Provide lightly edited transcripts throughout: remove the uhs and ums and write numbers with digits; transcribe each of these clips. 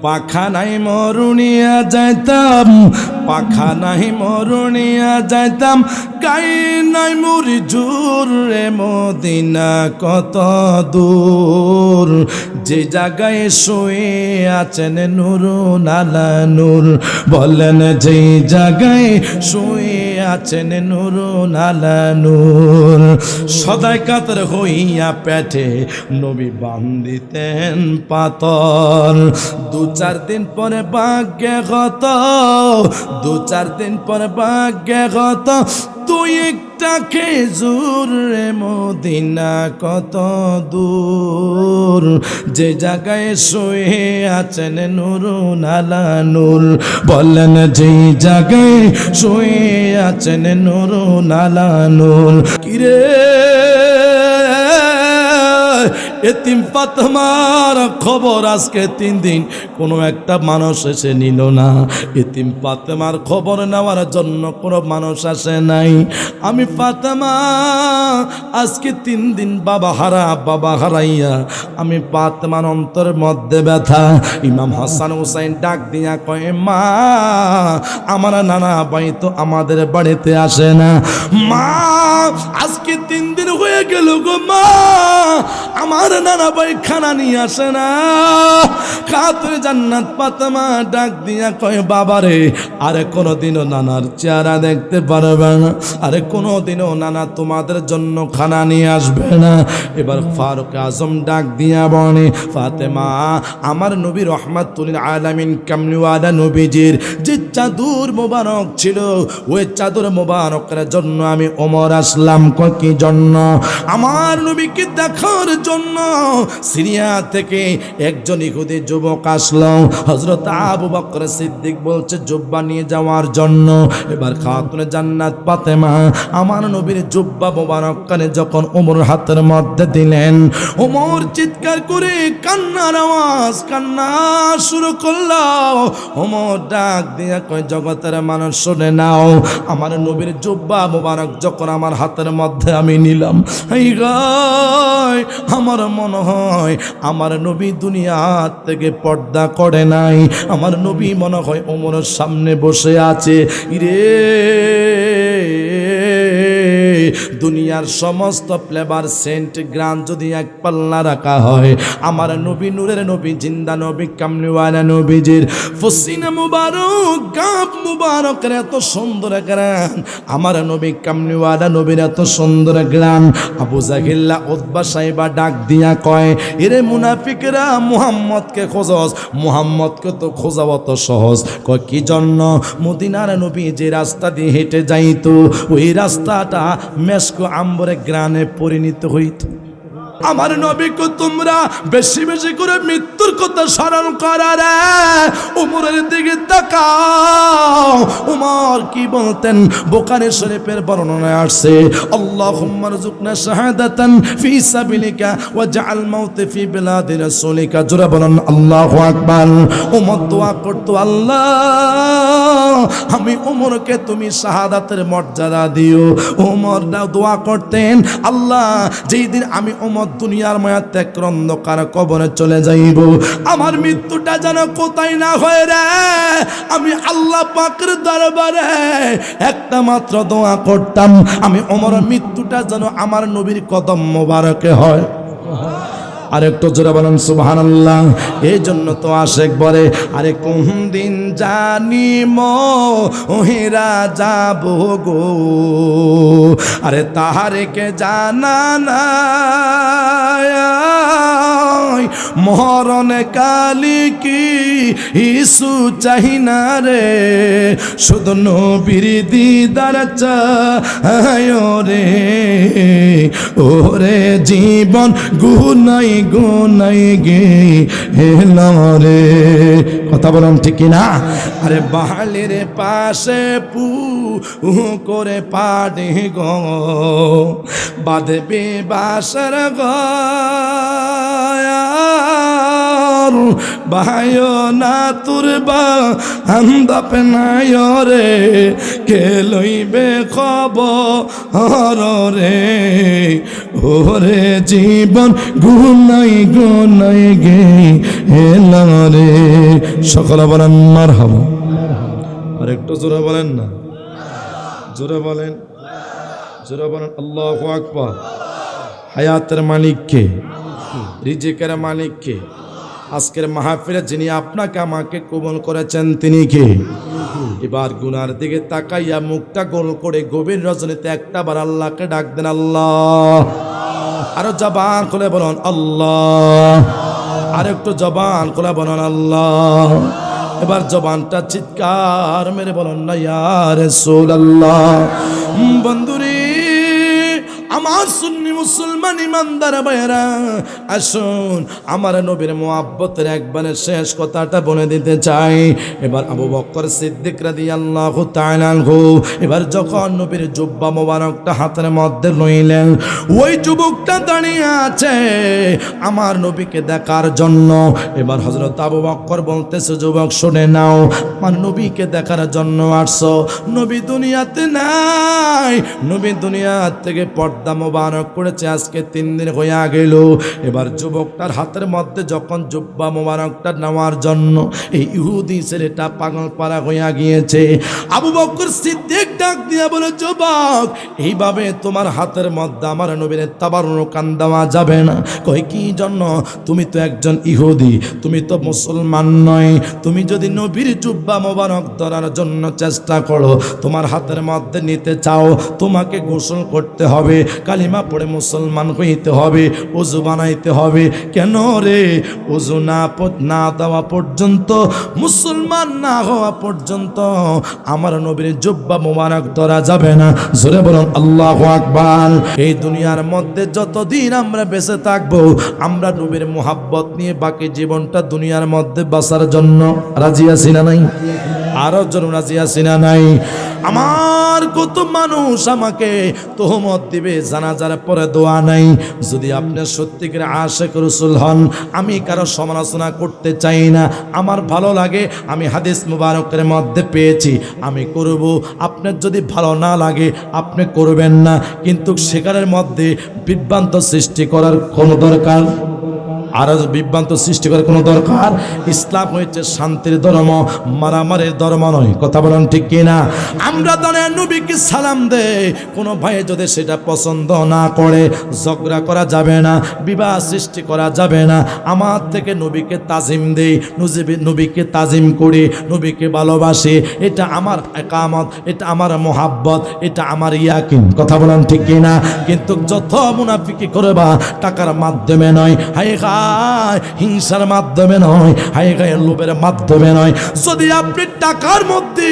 পাখা নাই মরুনিয়া যাইতাম, পাখা নাই মরুনিয়া যাইতাম, গাই নাই মুড়ি জোর রে মদিনা কত দূর, যে জায়গায় শুয়ে আছেন নুরুন আলা নূর, বলেন যে জায়গায় শুয়ে আছেন নুরুন আলা নূর। সদাই কাতর হইয়া পেটে নবী বান্ধিতেন পাতর, 2-4 দিন পরে ভাগ্যে গত, 2-4 দিন পরে ভাগ্যে গত, তুই একটা খেজুর রে মদিনা কত দূর, যে জায়গায় শুয়ে আছেন নুরুন আলা নূর, বলেন যে জায়গায় শুয়ে আছেন নুরুন আলা নূর। কিরে এতিম ফাতেমার খবর আজকে 3 দিন কোনো একটা মানুষ এসে নিল না। এতিম ফাতেমার খবর নেওয়ার জন্য কোনো মানুষ আসে নাই। আমি ফাতেমা আজকে 3 দিন বাবা হারাইয়া আমি ফাতেমার অন্তরের মধ্যে ব্যথা। ইমাম হাসান হুসাইন ডাক দিয়া কয়, মা আমার নানা ভাই তো আমাদের বাড়িতে আসে না, মা আজকে 3 দিন হয়ে গেল গো মা, আমার নানা ভাই খানা নিয়ে আসে না। খাতুন জান্নাত ফাতেমা ডাক দিয়া কয়, বাবারে আরে কোনোদিনও নানার চেহারা দেখতে পারবে না, আরে কোনোদিনও নানা তোমাদের জন্য খানা নিয়ে আসবে না। এবার ফারুক আজম ডাক দিয়া বলে, ফাতেমা আমার নবী রহমাতুল আলামিন কামলিওয়ালা নবীজির যে চাদর মোবারক ছিল, ওই চাদর মোবারকের জন্য আমি ওমর আসলাম। কি জন্য? আমার নবীকে দেখার জন্য। সিরিয়া থেকে একজন ইহুদি যুবক আসলো, হযরত আবু বকর সিদ্দিক বলছে জুব্বা নিয়ে যাওয়ার জন্য। এবার খাতুন জান্নাত ফাতেমা আমার নবীর জুব্বা মোবারক কানে যখন ওমর হাতের মধ্যে দিলেন, ওমর চিৎকার করে কান্নার আওয়াজ, কান্না শুরু করলো। ওমর ডাক দিয়ে কয়, জগতের মানুষ শুনে নাও, আমার নবীর জুব্বা মোবারক যখন আমার হাতের মধ্যে আমি নিলাম, এই গায় আমার মনে হয় আমার নবী দুনিয়া থেকে পর্দা করে নাই, আমার নবী মনে হয় ওমরের সামনে বসে আছে। ইরে দুনিয়ার সমস্ত ফ্লেভার সেন্ট গ্রান যদি এক পাল্লা রাখা হয়, আমার নবী নূরের নবী জিন্দা নবী কামলিওয়ালা নবীজির ফসিনা মুবারক গাব মুবারকের এত সুন্দর গ্রান, আমার নবী কামলিওয়ালা নবীর এত সুন্দর গ্রান। আবু জাহিল্লা উতবা সাইবা ডাক দিয়া কয়, এরে মুনাফিকরা মুহাম্মদকে খোঁজস, মুহাম্মদকে তো খোঁজা অত সহজ। কয় কি জন্য? মদিনার নবী যে রাস্তা দিয়ে হেঁটে যাইতো, ওই রাস্তাটা মেশকো আম্বরে গ্রানে পরিণত হইত। আমার নবীকে তোমরা বেশি বেশি করে মৃত্যুর কথা স্মরণ করারে ওমরের দিকে তাকাও। ওমর কি বলতেন? বুখারী শরীফের বর্ণনায় আসছে, আল্লাহুম্মা রযুকনা শাহাদাতান ফি সাবিলিকা ওয়াজআল মাউত ফি বিলাদি রাসূলিকা। জোরে বলেন আল্লাহু আকবার। ওমর দোয়া করতো, আল্লাহ আমি ওমরকে তুমি শাহাদাতের মর্যাদা দিও। ওমর দোয়া করতেন, আল্লাহ যেই দিন আমি ওমর দুনিয়ার মায়া ত্যাগ অন্ধকার কবরে চলে যাইব, আমার মৃত্যুটা যেন কোথায় না হয় রে। আমি আল্লাহ পাকের দরবারে একটা মাত্র দোয়া করতাম, আমি ওমরের মৃত্যুটা যেন আমার নবীর কদম মোবারকে হয়। আর একটু জোরে বলেন সুবহানাল্লাহ। এই জন্য তো আশেক বলে, আরে কোন দিন জানি মহিরা যাব গো, আরে তাহারে কে জানা নাই, মরণ কালি কি ইসু চাহিনা রে, শুধু নবীর দিদার চায় রে, ওরে জীবন গুনাই গুনাই গে হেলো রে। কথা বলুন ঠিক না? আরে বাহালের পাশে পু করে পাড়ে গো, বাঁধবে বাসর গো, খবর বাহায়ো না তুরবা আন্দাপ নাই রে কে লইবে খবর রে ওরে জীবন গুনাই গুনাই গে এলা রে সকলে বলেন মারহাবা আর একটু জোরে বলেন না জোরে বলেন আল্লাহু আকবার হায়াতের মালিক কে রিজিকের মালিক কে আজকের মাহফিলে যিনি আপনাকে আমাকে কবুল করেছেন তিনি কে এবার গুনার দিকে তাকাইয়া মুখটা গোল করে গভীর রজনীতে একটা বার আল্লাহকে ডাক দেন আল্লাহ আরো জবান খুলে বলুন আল্লাহ আর একটু জবান খুলে বলুন আল্লাহ এবার জবানটা চিৎকার মেরে বলুন না ইয়া রাসূলুল্লাহ বন্ধুরে আমার সুন্নি মুসলমান ইমানদার ভাইরা আসুন আমার নবীর মুহাব্বতের একবারে শেষ কথাটা বলে দিতে চাই এবার আবু বকর সিদ্দিক রাদিয়াল্লাহু তাআলা আনহু এবার যখন নবীর জুব্বা মোবারকটা হাতের মধ্যে লইলেন ওই যুবকটা দাঁড়িয়ে আছে আমার নবীকে দেখার জন্য এবার হযরত আবু বকর বলতেছে যুবক শুনে নাও আমার নবীকে দেখার জন্য আসছো নবী দুনিয়াতে নাই নবী দুনিয়া থেকে পর্দা মোবারক করেছে আজকে 3 দিন হয়ে গেল এবার যুবকটার হাতের মধ্যে যখন জুব্বা মোবারকটা নেওয়ার জন্য এই ইহুদি ছেলেটা পাগল পারা হয়ে গিয়েছে আবু বকর সিদ্দিক ডাক দিয়া বলে যুবক এইভাবে তোমার হাতের মধ্যে আমার নবীর তাবাররুক দেওয়া যাবে না কই কি জন্য তুমি তো একজন ইহুদি তুমি তো মুসলমান নয় তুমি যদি নবীর জুব্বা মোবারক ধরার জন্য চেষ্টা করো তোমার হাতের মধ্যে নিতে চাও তোমাকে গোসল করতে হবে কালিমা পড়ে মুসলমান হইতে হবে ওযু বানাইতে হবে কেন রে ওযু না দেওয়া পর্যন্ত মুসলমান না হওয়া পর্যন্ত আমার নবীর জুব্বা মোবারক ধরা যাবে না জোরে বলুন আল্লাহু আকবার এই দুনিয়ার মধ্যে যতদিন আমরা বেঁচে থাকবো আমরা নবীর মুহাব্বত নিয়ে বাকি জীবনটা দুনিয়ার মধ্যে বাঁচার জন্য রাজি আছি না নাই আরো জন রাজি আছি না নাই আমার কত মানুষ আমাকে তোহমত দিবে জানাজার পরে দোয়া নাই যদি আপনি সত্যিকার আশিক রাসূল হন আমি কারো সমালোচনা করতে চাই না আমার ভালো লাগে আমি হাদিস মুবারকের মধ্যে পেয়েছি আমি করব আপনার যদি ভালো না লাগে আপনি করবেন না কিন্তু সেখানের মধ্যে বিভ্রান্ত সৃষ্টি করার কোনো দরকার আর বিভ্রান্ত সৃষ্টি করার কোনো দরকার ইসলাম হচ্ছে শান্তির ধর্ম মারামারির ধর্ম নয় কথা বলেন ঠিক কিনা আমরা দনের নবীকে সালাম দেই কোনো ভাই যদি সেটা পছন্দ না করে ঝগড়া করা যাবে না বিবাহ সৃষ্টি করা যাবে না আমার থেকে নবীকে তাজিম দেই নবীকে তাজিম করি নবীকে ভালোবাসি এটা আমার একামত এটা আমার মোহাব্বত এটা আমার ইয়াকিন কথা বলেন ঠিক কিনা কিন্তু যত মুনাফিকি করবা টাকার মাধ্যমে নয় হায় হিংসার মাধ্যমে নয় হায় গায়ের লোভের মাধ্যমে নয় যদি আপনি টাকার মধ্যে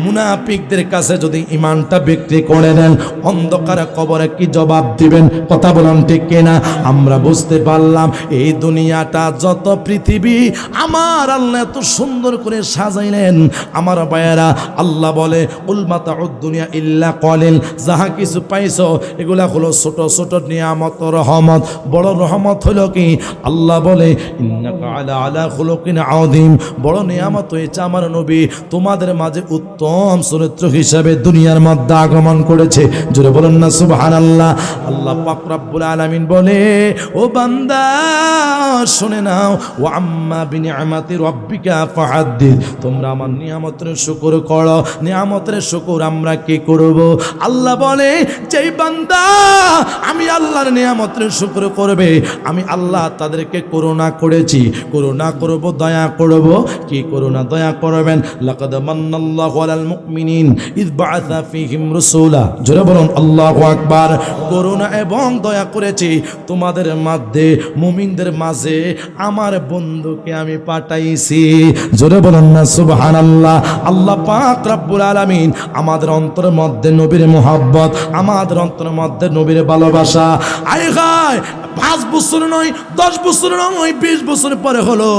মুনাফিকদের কাছে যদি ঈমানটা বিক্রি করে দেন অন্ধকারে কবরে কি জবাব দিবেন কথা বলেন ঠিক কিনা আমরা বুঝতে পারলাম এই দুনিয়াটা যত পৃথিবী আমার আল্লাহ এত সুন্দর করে সাজাইলেন আমার ভাইয়েরা আল্লাহ বলে কুল মাতাউদ দুনিয়া ইল্লা কলিল যাহা কিছু পাইছো এগুলা হলো ছোট ছোট নিয়ামত রহমত বড় রহমত হলো কি আল্লাহ বলে ইন্নাকা আলা খুলুকিন আযীম বড় নিয়ামত হয়েছে আমার নবী তোমাদের মাঝে উত্তম চরিত্র হিসেবে দুনিয়ার মধ্যে আগমন করেছে জোরে বলেন না সুবহানাল্লাহ আল্লাহ পাক রব্বুল আলামিন বলে ও বান্দা শুনে নাও ওয়া আম্মা বিনিআমাতি রাব্বিকা ফাহাদ্দিস তোমরা আমার নিয়ামতের শুকর করো নিয়ামতের শুকর আমরা কি করব আল্লাহ বলে যেই বান্দা আমি আল্লাহর নিয়ামতের শুকর করবে আমি আল্লাহ তাদেরকে করুণা করেছি করুণা করব দয়া করব কি করুণা দয়া করবেন লাকাদ মান্নাল্লাহু আলাল মুমিনিন ইয বাআসা ফীহিম রাসূলা জোরে বলুন আল্লাহু আকবার করুণা এবং দয়া করেছি তোমাদের মধ্যে মুমিনদের মাঝে আমার বন্ধুকে আমি পাঠাইছি জোরে বলুন না সুবহানাল্লাহ আল্লাহ পাক রব্বুল আলামিন আমাদের অন্তরের মধ্যে নবীর মুহাব্বত আমাদের অন্তরের মধ্যে নবীর ভালোবাসা আয় গায় 5 বছর নয় 10 বছর নয় 20 বছর পরে হলো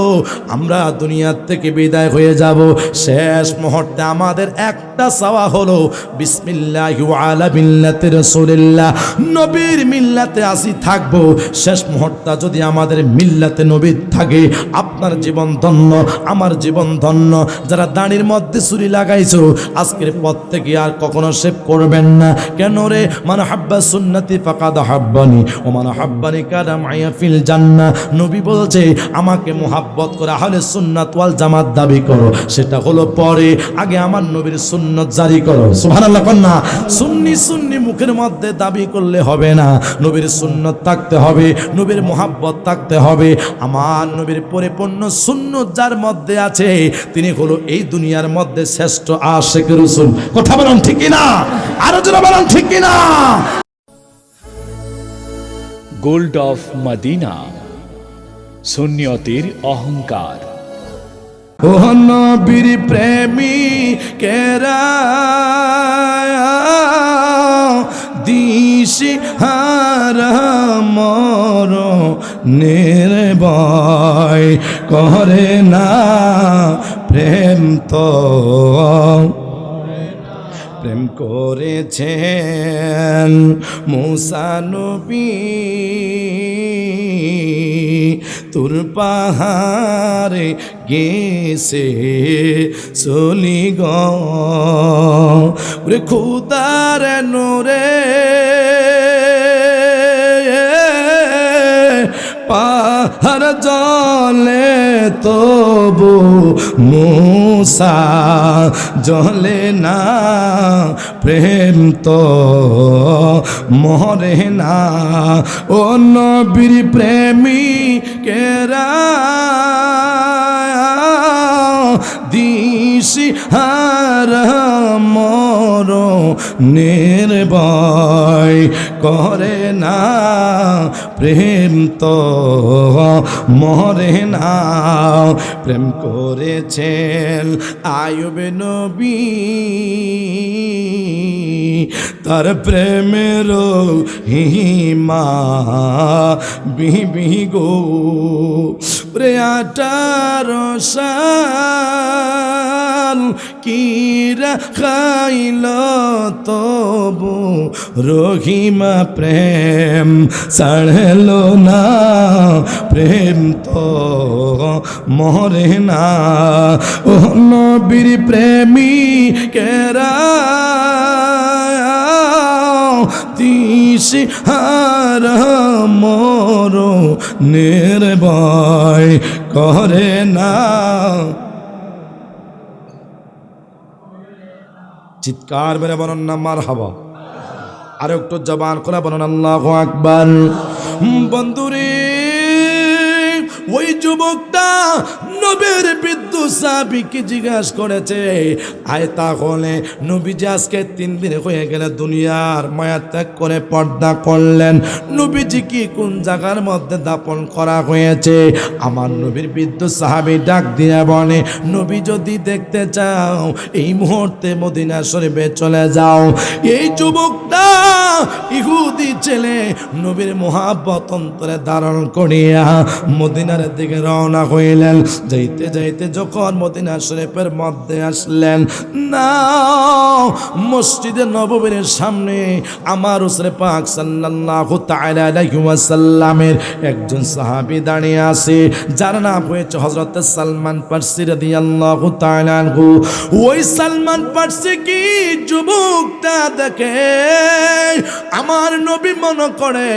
আমরা দুনিয়ার থেকে বিদায় হয়ে যাব, শেষ মুহূর্তে আমাদের একটা চাওয়া হলো বিসমিল্লাহি ওয়া আলা মিল্লাতি রাসূলিল্লাহ, নবীর মিল্লাতে আসি থাকবো। শেষ মুহূর্তে যদি আমাদের মিল্লাতে নবী থাকে, আপনার জীবন ধন্য, আমার জীবন ধন্য। যারা দাড়ির মধ্যে ছুরি লাগাইছো আজকের পর থেকে আর কখনো শেভ করবেন না। কেন রে? মান হাব্বা সুন্নতি ফাকাদ হাব্বানি ওয়া মান হাব্বানি কানা মাইয়া ফিল জান্নাহ। নবী বলছে আমাকে মুহাব্বত করে আহলে সুন্নাত ওয়াল জামাত দাবি করো, সেটা হলো পরে, আগে আমার নবীর সুন্নত জারি করো। সুবহানাল্লাহ কন্না। সুন্নি সুন্নি মুখের মধ্যে দাবি করলে হবে না, নবীর সুন্নত থাকতে হবে, নবীর মুহাব্বত থাকতে হবে। আমার নবীর পরিপূর্ণ সুন্নত যার মধ্যে আছে তিনি হলো এই দুনিয়ার মধ্যে শ্রেষ্ঠ আশিক রাসূল। কথা বলেন ঠিক কি না? আরো জোরে বলেন ঠিক কি না? গোল্ড অফ মদিনা, সুন্নিয়তের অহংকার। ও নবীর প্রেমী কেরা দিশি হারা মর নির্ভয় করে না প্রেম তো প্রেম করেছেন মুসা নবী তুর পাহাড়ে গেছে চলি গে খুদার নোরে পাহাড় জলে তবু মুসা জলে না প্রেম তো মরে না। ও নবীর প্রেমী কেরা দিশি হারা মর নির্ভয় করে না প্রেম তো মরে না। প্রেম করেছেন আয়ুব নবী তার প্রেমের হিমা বিবি গো রে 18 সাল কিরা খাইল তবু রহিমা প্রেম ছাড়ল না প্রেম তো মরে না। ও নবীর প্রেমী কেরা দিশি হারা মর নির্ভয় করে না। চিৎকার বেড়ে বলেন না মারহাবা। আর একটু জবান খোলা বলেন আল্লাহু আকবার। বন্ধুরে ওই যুবকটা নবীর বিদ্যুৎ সাহাবীকে জিজ্ঞাসা করেছে, আয় তাহলে নবীজি আজকে 3 দিন হয়ে গেলে দুনিয়ার মায়া ত্যাগ করে পর্দা করলেন, নবীজি কি কোন জায়গার মধ্যে দাপন করা হয়েছে? আমার নবীর বিদ্যুৎ সাহাবী ডাক দিয়ে বলে, নবী যদি দেখতে চাও এই মুহূর্তে মদিনা শরীফে চলে যাও। এই যুবকটা ইহুদি ছেলে নবীর মুহাব্বত অন্তরে ধারণ করিয়া মদিনার দিকে রওনা হইলেন। যাইতে যাইতে যখন মদিনা শরীফের মধ্যে আসলেন না, মসজিদে নববীর সামনে আমার রাসূল পাক সাল্লাল্লাহু তাআলা আলাইহি ওয়াসাল্লামের একজন সাহাবী দাঁড়িয়ে আছে, যার নাম হয়েছে হযরত সালমান ফারসি রাদিয়াল্লাহু তাআলা আনহু। ওই সালমান ফারসি কি যুবকটা দেখে আমার নবী মনে করে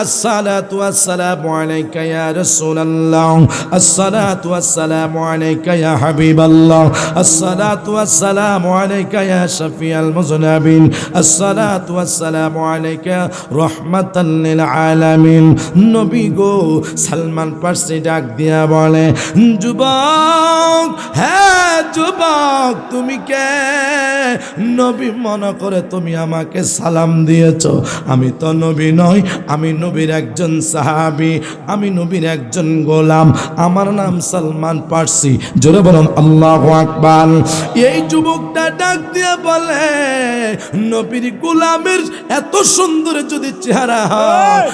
আসসালাতু ওয়াসসালামু আলাইকা ইয়া রাসূলুল্লাহ, আসসালাতু ওয়াসসালামু আলাইকা ইয়া হাবিবাল্লাহ, আসসালাতু ওয়াসসালামু আলাইকা ইয়া শাফিয়াল মুযনিবিন, আসসালাতু ওয়াসসালামু আলাইকা রাহমাতাল লিল আলামিন। নবী গো, সালমান ফারসি ডাক দিয়া বলে, যুবক, হ্যাঁ যুবক তুমি কে? নবী মনে করে তুমি আমাকে সালাম দিয়েছ। আমি তো নবী নই, আমি নবীর একজন সাহাবী, আমি নবীর একজন গোলাম, আমার নাম সালমান পারসি। জোরে বলুন আল্লাহু আকবার। এই যুবকটা ডাক দিয়ে বলে, নবীর গোলামের এত সুন্দর যদি চেহারা হয়,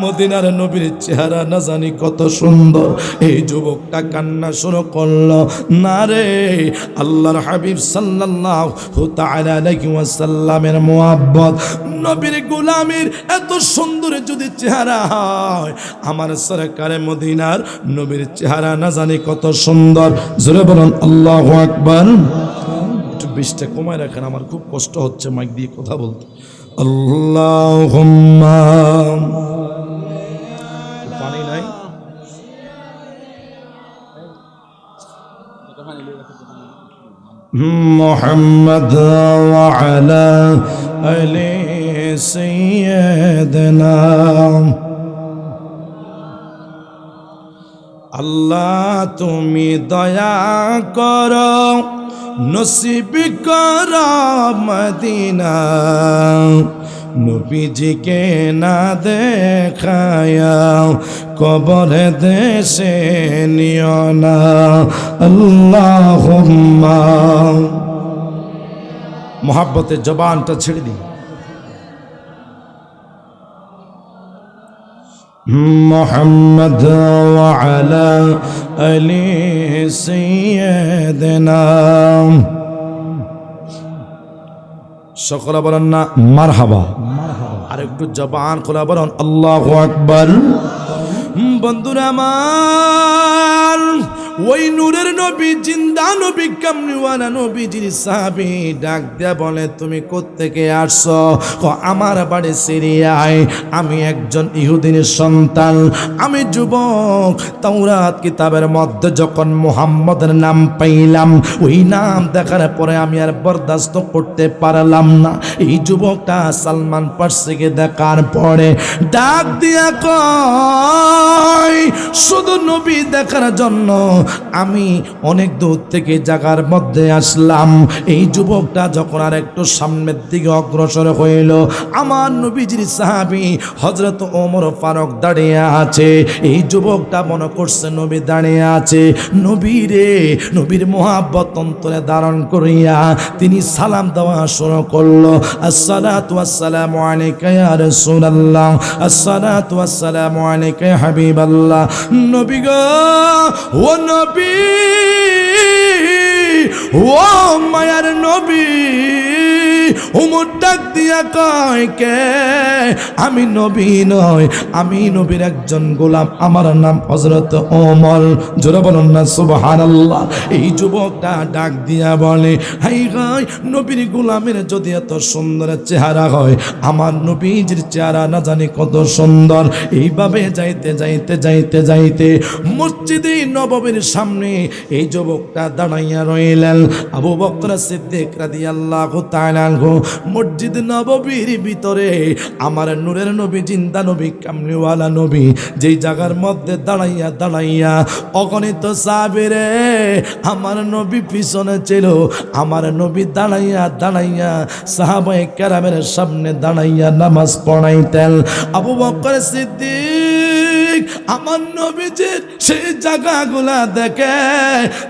মদিনার নবীর চেহারা না জানি কত সুন্দর। এই যুবকটা কান্না শুরু করলো, না রে, আল্লাহর হাবিব সাল্লাল্লাহু তাআলা আলাইহি ওয়াসাল্লামের মুহাব্বত, নবীর গোলামের এত সুন্দর যদি চেহারা হয়, আমার সরকারে মদিনার নবীর চেহারা না জানি কত সুন্দর। জোরে বলুন আল্লাহু আকবার। একটু বৃষ্টি কমায় রাখেন, আমার খুব কষ্ট হচ্ছে মাইক দিয়ে কথা বলতে। আল্লাহুম্মা, পানি নাই? মুহাম্মদ ওয়া আলা আলি সাইয়্যিদিনা। আল্লাহ তুমি দয়া করো, নসিব করো মদিনা, নবীজিকে না দেখায়া কবরে দেশে নিও না। আল্লাহুম্মা, মোহাব্বতের জবানটা ছেড়ে দিন। মুহাম্মদ ওয়া আলা আলি সাইয়্যিদিনা। সকলে বলেন না মারহাবা। আর একটু জবান খোলা বলেন আল্লাহু আকবার। বন্ধুরা আমার, ওই নূরের নবী, জিন্দা নবী, কামলিওয়ালা নবীজির সাহাবী ডাক দেয়া বলে, তুমি কোত্থেকে আসছো? আমার বাড়ি সিরিয়ায়, আমি একজন ইহুদির সন্তান, আমি যুবক। তাওরাত কিতাবের মধ্যে যখন মুহাম্মদের নাম পাইলাম, ওই নাম দেখার পরে আমি আর বরদাস্ত করতে পারলাম না। এই যুবকটা সালমান পারসিকে দেখার পরে ডাক দিয়া কয়, শুধু নবী দেখার জন্য আমি অনেক দূর থেকে জায়গার মধ্যে আসলাম। এই যুবকটা যখন আর একটু সামনের দিকে অগ্রসর হইল, আমার নবীজির সাহাবী হযরত ওমর ফারুক দাঁড়িয়ে আছে। এই যুবকটা মনে করছে নবী দাঁড়িয়ে আছে, নবীরে, নবীর মুহাব্বত অন্তরে ধারণ করিয়া তিনি সালাম দেওয়া শুরু করলো। আসসালাতু ওয়াসসালামু আলাইকা ইয়া রাসূলুল্লাহ, আসসালাতু ওয়াসসালামু আলাইকা ইয়া হাবিবাল্লাহ। নবী গো, ও নবী, ও মায়ার নবী। ওমর ডাক দিয়া কয়, কে? আমি নবী নয়, আমি নবীর একজন গোলাম, আমার নাম হযরত ওমর। জোরে বলুন না সুবহানাল্লাহ। এই যুবকটা ডাক দিয়া বলে, হাই হাই, নবীর গোলামের যদি এত সুন্দর চেহারা হয়, আমার নবীজির চেহারা না জানি কত সুন্দর। এইভাবে যাইতে যাইতে যাইতে যাইতে মসজিদে নববীর সামনে এই যুবকটা দাঁড়াইয়া রইলেন। আবু বকর সিদ্দিক রাদিয়াল্লাহু তাআলা আনহু মসজিদ নববীর ভিতরে আমার নূরের নবী, জিন্দা নবী, কামলিওয়ালা নবী যেই জায়গার মধ্যে দাঁড়াইয়া দাঁড়াইয়া অগণিত সাহাবীরে আমার নবী পিছনে ছিল, আমার নবী দাঁড়াইয়া দাঁড়াইয়া সাহাবায়ে কেরামের সামনে দাঁড়াইয়া নামাজ পড়াইতেন। আবু বকর সিদ্দিক আমার নবীজির সেই জায়গাগুলা দেখে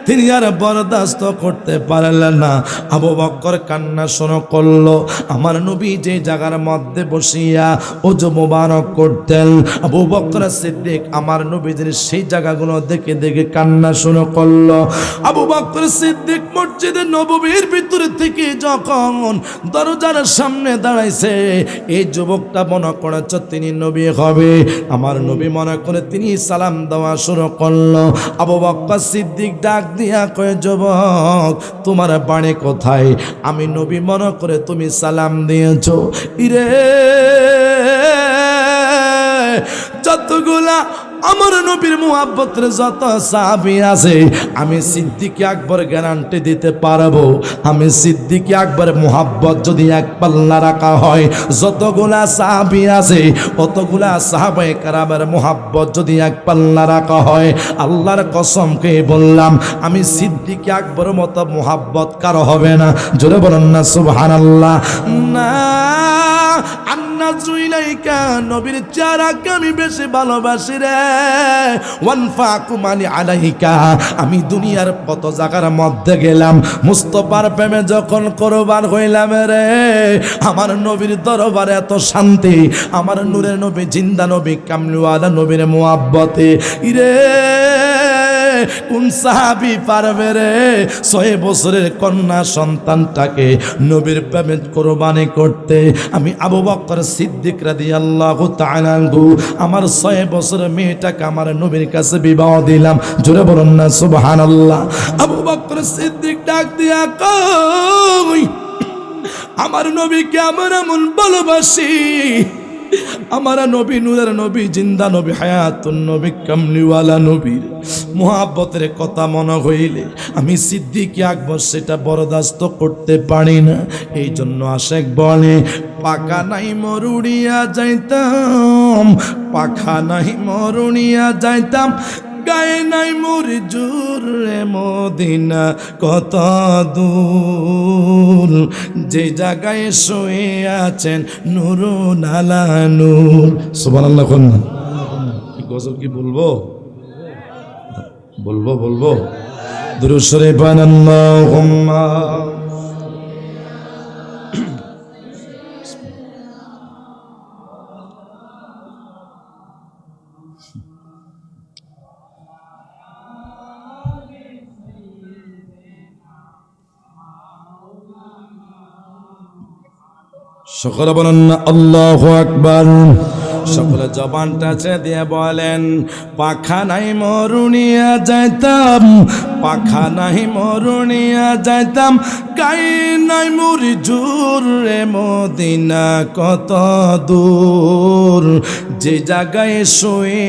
তিনি আর বরদাস্ত করতে পারলেন না। আবু বকর কান্না শুরু করলো। আমার নবী যে জায়গার মধ্যে বসিয়া ওযু মোবারক করতেন, আবু বকর সিদ্দিক আমার নবীজির সেই জায়গাগুলো দেখে দেখে কান্না শুরু করলো। আবু বকর সিদ্দিক মসজিদে নববীর ভিতর থেকে যখন দরজার সামনে দাঁড়াইছে, এই যুবকটা মনে করেছে তিনি নবী হবে। আমার নবী মনে করে তিনি সালাম দেওয়া শুরু করলো। আবু বকর সিদ্দিক ডাক দিয়া কয়, যুবক তোমার বাড়ি কোথায়? আমি নবী মনে করে তুমি সালাম দিয়েছো। ইরে, যতগুলা আমার নবীর মুহাব্বতের যত সাহাবী আছে আমি সিদ্দিক আকবর গ্যারান্টি দিতে পারবো, আমি সিদ্দিক আকবর মুহাব্বত যদি এক পাল্লা রাখা হয়, যতগুলা সাহাবী আছে অতগুলা সাহাবায়ে কেরামের মুহাব্বত যদি এক পাল্লা রাখা হয়, আল্লাহর কসমকে বললাম আমি সিদ্দিক আকবর মতো মুহাব্বত কারো হবে না। জোরে বলেন না সুবহানাল্লাহ। না আন্নাজুইলাইকা নবীর চেহারাকে আমি বেশি ভালোবাসি রে, ওয়ানফাকুমানি আলাইকা আমি দুনিয়ার কত জায়গার মধ্যে গেলাম, মুস্তাফার প্রেমে যখন কোরবান হইলাম রে, আমার নবীর দরবারে এত শান্তি, আমার নূরের নবী জিন্দা নবী কামলিওয়ালা নবীর মুহাব্বতে ইরে কোন সাহাবী পারবে রে 6 বছরের কন্যা সন্তানটাকে নবীর প্রেমে কোরবানি করতে? আমি আবু বকর সিদ্দিক রাদিয়াল্লাহু তাআলা আনহু আমার 6 বছরের মেয়েটাকে আমার নবীর কাছে বিবাহ দিলাম। জোরে বলুন না সুবহানাল্লাহ। আবু বকর সিদ্দিক ডাক দিয়া কই আমার নবীকে আমার এমন ভালোবাসি, আমার নবী নূরের নবী জিন্দা নবী হায়াতুন নবী কামলিওয়ালা নবীর মুহাব্বতের কথা মনে হইলে আমি সিদ্দিক আকবর সেটা বরদাস্ত করতে পারি না। এই জন্য আশেক বলে পাকা নাই মরুড়িয়া যাইতাম, পাখা নাই মরুড়িয়া যাইতাম, গায়ে নাই মোর জোর রে মদিনা কত দূর, যে জায়গায় শুয়ে আছেন নূরুন আলা নূর। সুবহানাল্লাহ। কোন কি গজল কি বলবো বলবো বলবো দুরূদ শরীফ আল্লাহুম্মা সকলে বলেন না আল্লাহু আকবার। সকলে জবানটা ছেড়ে দিয়ে বলেন পাখা নাই মরুনিয়া যাইতাম, পাখা নাই মরুনিয়া যাইতাম, গায়ে নাই মোর জোর রে মদিনা কত দূর, যে জায়গায় শুয়ে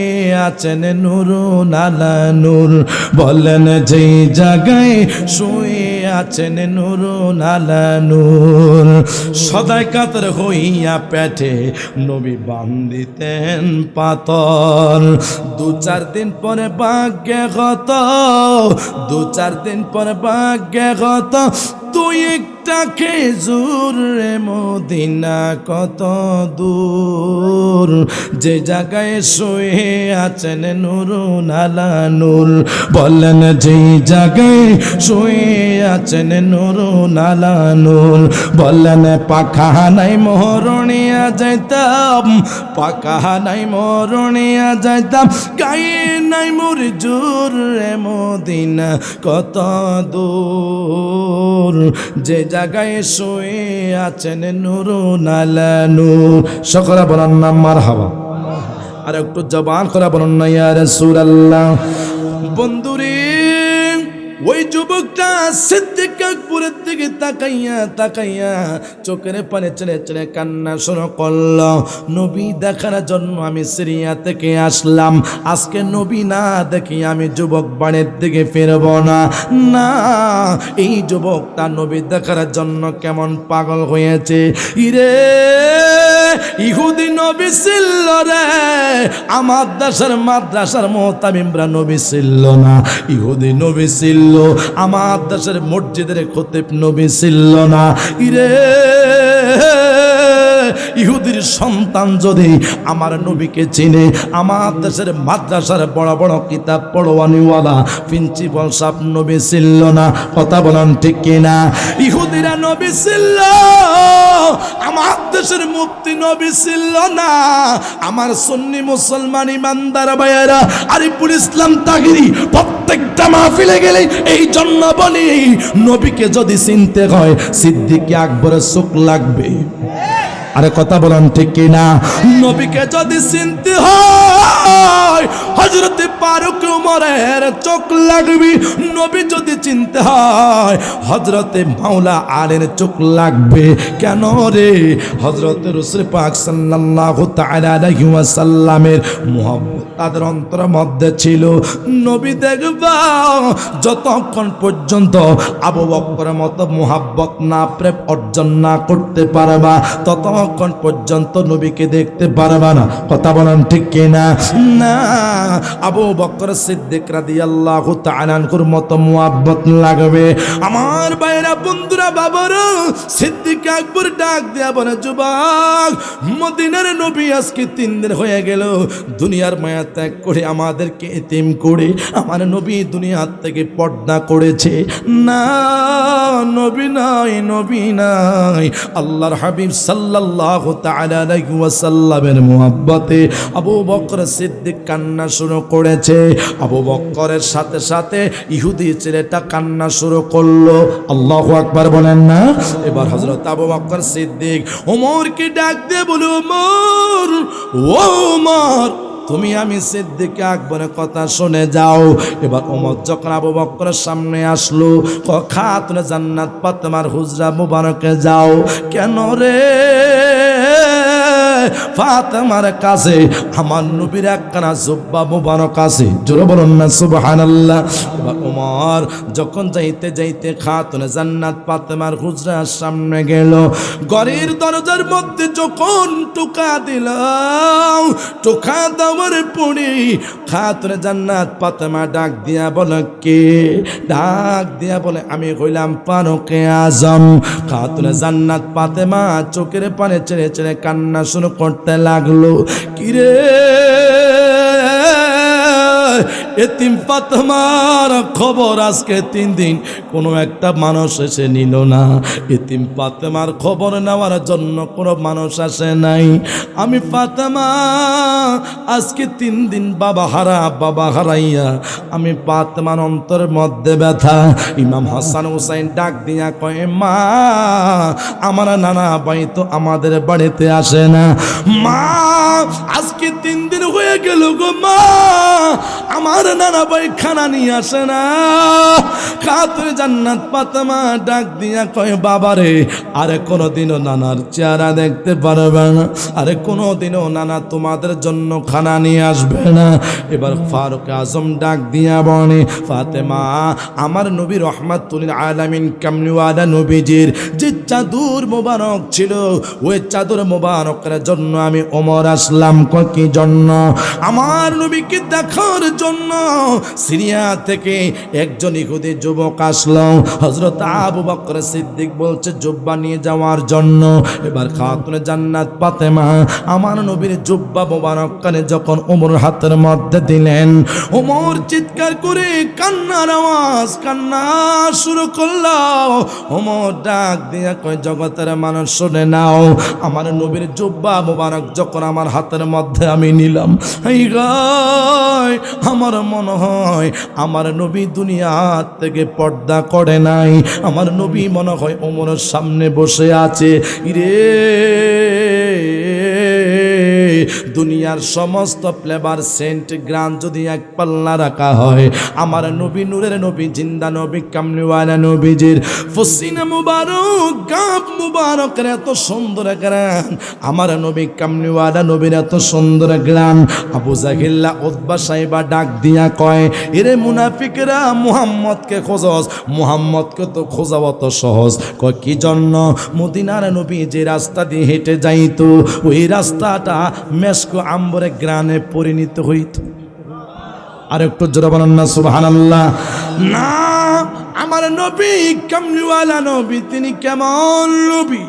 আছেন নূরুন আলা নূর। বলেন যে জায়গায় শুয়ে আছেন নূরুন আলা নূর। সদাই কাতর হইয়া পেটে নবী বান্ধিতেন পাতর, 2-4 দিন পরে ভাগ্যে গত, 2-4 দিন পরে ভাগ্যে গত, তুই একটা খেজুর রে মদিনা কত দূর, যে জায়গায় শুয়ে আছেন নূরুন আলা নূর। বলেন যে জায়গায় শুয়ে আছেন নূরুন আলা নূর। বলেন পাখা নাই মরুনিয়া যাইতাম, পাখা নাই মরুনিয়া যাইতাম, গায়ে নাই মোর জোর রে মদিনা কত দূর, যে জায়গায় শুয়ে আছেন নূরুন আলা নূর। সকলে বলেন না মারহাবা। আর একটু জবান করে বলেন না ইয়া রাসূলুল্লাহ। বন্ধুরে ওই যুবকটা সিদ্দিক আকবরের দিকে তাকাইয়া তাকাইয়া চোখের পানি ছেড়ে ছেড়ে কান্না শুরু করল। নবী দেখার জন্য আমি সিরিয়া থেকে আসলাম, আজকে নবী না দেখি আমি যুবক বাড়ির দিকে ফিরব না। না, এই যুবকটা নবী দেখার জন্য কেমন পাগল হয়েছে। ইরে ইহুদি নবী ছিল রে, আমার দেশের মাদ্রাসার মুতামিমরা নবী ছিল না। ইহুদি নবী ছিল, আমার দেশের মসজিদের খতিব নবী ছিল না। ইরে ইহুদির সন্তান যদি আমার নবীকে চিনে, আমার দেশের মাদ্রাসার বড় বড় কিতাব পড়োয়ানিওয়ালা প্রিন্সিপাল সাহেব নবী ছিল না। কথা বলেন ঠিক কিনা? ইহুদিরা নবী ছিল, আমার দেশের মুফতি নবী ছিল না। আমার সুন্নি মুসলমান ইমানদার ভাইয়েরা, আরিফুল ইসলাম তাগিরি প্রত্যেকটা মাহফিলে গেলে এই জন্য বলি, নবীকে যদি চিনতে হয় সিদ্দিক আকবরের চোখ লাগবে। আরে কথা বলেন ঠিক কিনা? নবীকে যদি চিনতে হয় হযরতে ফারুক ওমরের চোখ লাগবে, নবী যদি চিনতে হয় হযরতে মাওলা আলীর চোখ লাগবে। কেন রে? হযরতে রাসূল পাক সাল্লাল্লাহু তাআলা আলাইহি ওয়াসাল্লামের মুহাব্বত তাদের অন্তরের মধ্যে ছিল। নবী দেখবা যতক্ষণ পর্যন্ত আবু বকরের মতো মুহাব্বত না প্রেম অর্জন না করতে পারবা ততক্ষণ পর্যন্ত নবীকে দেখতে পারবা না। কথা বলেন ঠিক কিনা? না, আবু বকর সিদ্দিক রাদিয়াল্লাহু তাআলা আনহুর মতো মুহাব্বত লাগবে। আমার ভাইরা বন্ধুরা বাবারা, সিদ্দিক আকবর ডাক দেয়া বলে, যুবক, মদিনার নবী আজকে 3 দিন হয়ে গেল দুনিয়ার মায়া ত্যাগ করে আমাদেরকে এতিম করে আমার নবী দুনিয়ার থেকে পর্দা করেছে। না, নবী নাই, নবী নাই। আল্লাহর হাবিব সাল্লাল্লাহু তাআলা আলাইহি ওয়াসাল্লামের মুহাব্বতে আবু বকর সিদ্দিক কান্না শুরু করেছে। আবু বকরের সাথে সাথে ইহুদি ছেলেটা কান্না শুরু করলো। আল্লাহু আকবার বলেন না? এবার হযরত আবু বকর সিদ্দিক ওমরকে ডাক দিয়ে বলে, ওমর, ও ওমর, তুমি আমি সিদ্দিক আকবরের কথা শুনে যাও। এবার ওমর যখন আবু বকরের সামনে আসলো, খাতুনে জান্নাত ফাতেমার হুজরা মুবারকে যাও। কেন রে? ফাতেমার কাছে আমার নবীর একখানা জুব্বা মুবারক আছে। জোরে বলুন না সুবহানাল্লাহ। এবার ওমর যখন যাইতে যাইতে খাতুনে জান্নাত ফাতেমার হুজরার সামনে গেল, ঘরের দরজার মধ্যে যখন টোকা দিল, টোকা দেওয়ার পরে খাতুনে জান্নাত ফাতেমা ডাক দিয়া বলে, কে? ডাক দিয়া বলে, আমি হইলাম ফারুকে আজম। খাতুনে জান্নাত ফাতেমা চোখের পানি ছেড়ে ছেড়ে কান্না শুরু করতে লাগলো। কিরে এতিম ফাতেমার খবর আজকে 3 দিন কোনো একটা মানুষ এসে নিল না। এতিম ফাতেমার খবর নেওয়ার জন্য কোনো মানুষ আসে নাই। আমি ফাতেমা আজকে 3 দিন বাবা হারাইয়া আমি ফাতেমার অন্তরের মধ্যে ব্যথা। ইমাম হাসান হুসাইন ডাক দিয়া কয়, মা, আমার নানা ভাই তো আমাদের বাড়িতে আসে না। মা, আজকে 3 দিন হয়ে গেল গো মা, আমার নানা ভাই খানা নিয়ে আসে না। খাতুনে জান্নাত ফাতেমা ডাক দিয়া কয়, বাবারে, আরে কোনোদিনও নানার চেহারা দেখতে পারবে না, আরে কোনোদিনও নানা তোমাদের জন্য খানা নিয়ে আসবে না। এবার ফারুক আজম ডাক দিয়া বলে, ফাতেমা, আমার নবী রহমাতুল আলামিন কামলিওয়ালা নবীজির যে চাদর মোবারক ছিল, ওই চাদর মোবারকের জন্য আমি ওমর আসলাম। কি জন্য? আমার নবীকে দেখার জন্য। সিরিয়া থেকে একজন ইহুদি যুবক আসলো, হযরত আবু বকর সিদ্দিক বলছে জুব্বা নিয়ে যাওয়ার জন্য। এবার খাতুনে জান্নাত ফাতেমা আমার নবীর জুব্বা মোবারকখানে যখন ওমর হাতের মধ্যে দিলেন, ওমর চিৎকার করে কান্নার আওয়াজ, কান্না শুরু করলো। ওমর ডাক দিয়ে কয়, জগতের মানুষ শুনে নাও, আমার নবীর জুব্বা মোবারক যখন আমার হাতের মধ্যে আমি নিলাম, এই গায় আমার মনে হয় আমার নবী দুনিয়া থেকে পর্দা করে নাই। আমার নবী মনে হয় ওমরের সামনে বসে আছে। রে, দুনিয়ার সমস্ত ফ্লেভার সেন্ট গ্রান যদি এক পাল্লা রাখা হয়, আমার নবী নূরের নবী জিন্দা নবী কামলিওয়ালা নবীজির ফসিনা মুবারক গাব মুবারকের এত সুন্দর গ্রান, আমার নবী কামলিওয়ালা নবীর এত সুন্দর গ্রান। আবু জাহিল্লা উতবা সাইবা ডাক দিয়া কয়, এরে মুনাফিকরা, মুহাম্মদকে খোঁজস, মুহাম্মদকে তো খোঁজা অত সহজ। কয় কি জন্য? মদিনার নবী যে রাস্তা দিয়ে হেঁটে যাইতো, ওই রাস্তাটা মেশকো আম্বরে গ্রানে পরিণত হইত। আর একটু জোরে বলেন না সুবহানাল্লাহ। না, আমার নবী কামলিওয়ালা নবী, তিনি কেমন নবী?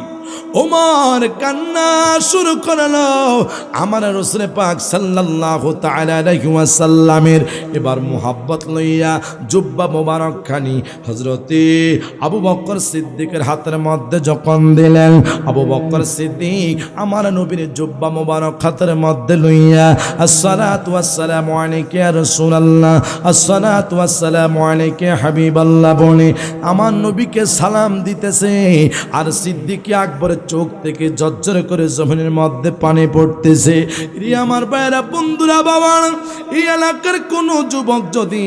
ওমর কান্না শুরু করলো। আমার রাসূল পাক সাল্লাল্লাহু তাআলা আলাইহি ওয়াসাল্লামের এবার মুহাব্বত লইয়া জুব্বা মোবারক খানি হযরতে আবু বকর সিদ্দিকের হাতের মধ্যে যখন দিলেন, আবু বকর সিদ্দিক আমার নবীর জুব্বা মোবারক হাতের মধ্যে লইয়া, আসসালাতু ওয়াসসালামু আলাইকা ইয়া রাসূলুল্লাহ, আসসালাতু ওয়াসসালামু আলাইকা ইয়া হাবিবাল্লাহ বলে আমার নবীকে সালাম দিতেছে। আর সিদ্দিক আকবর চোখ থেকে ঝরঝর করে জমিনের মধ্যে পানি পড়তেছে। আমার ভাইরা বন্ধুরা, বাবা, এই এলাকার কোনো যুবক যদি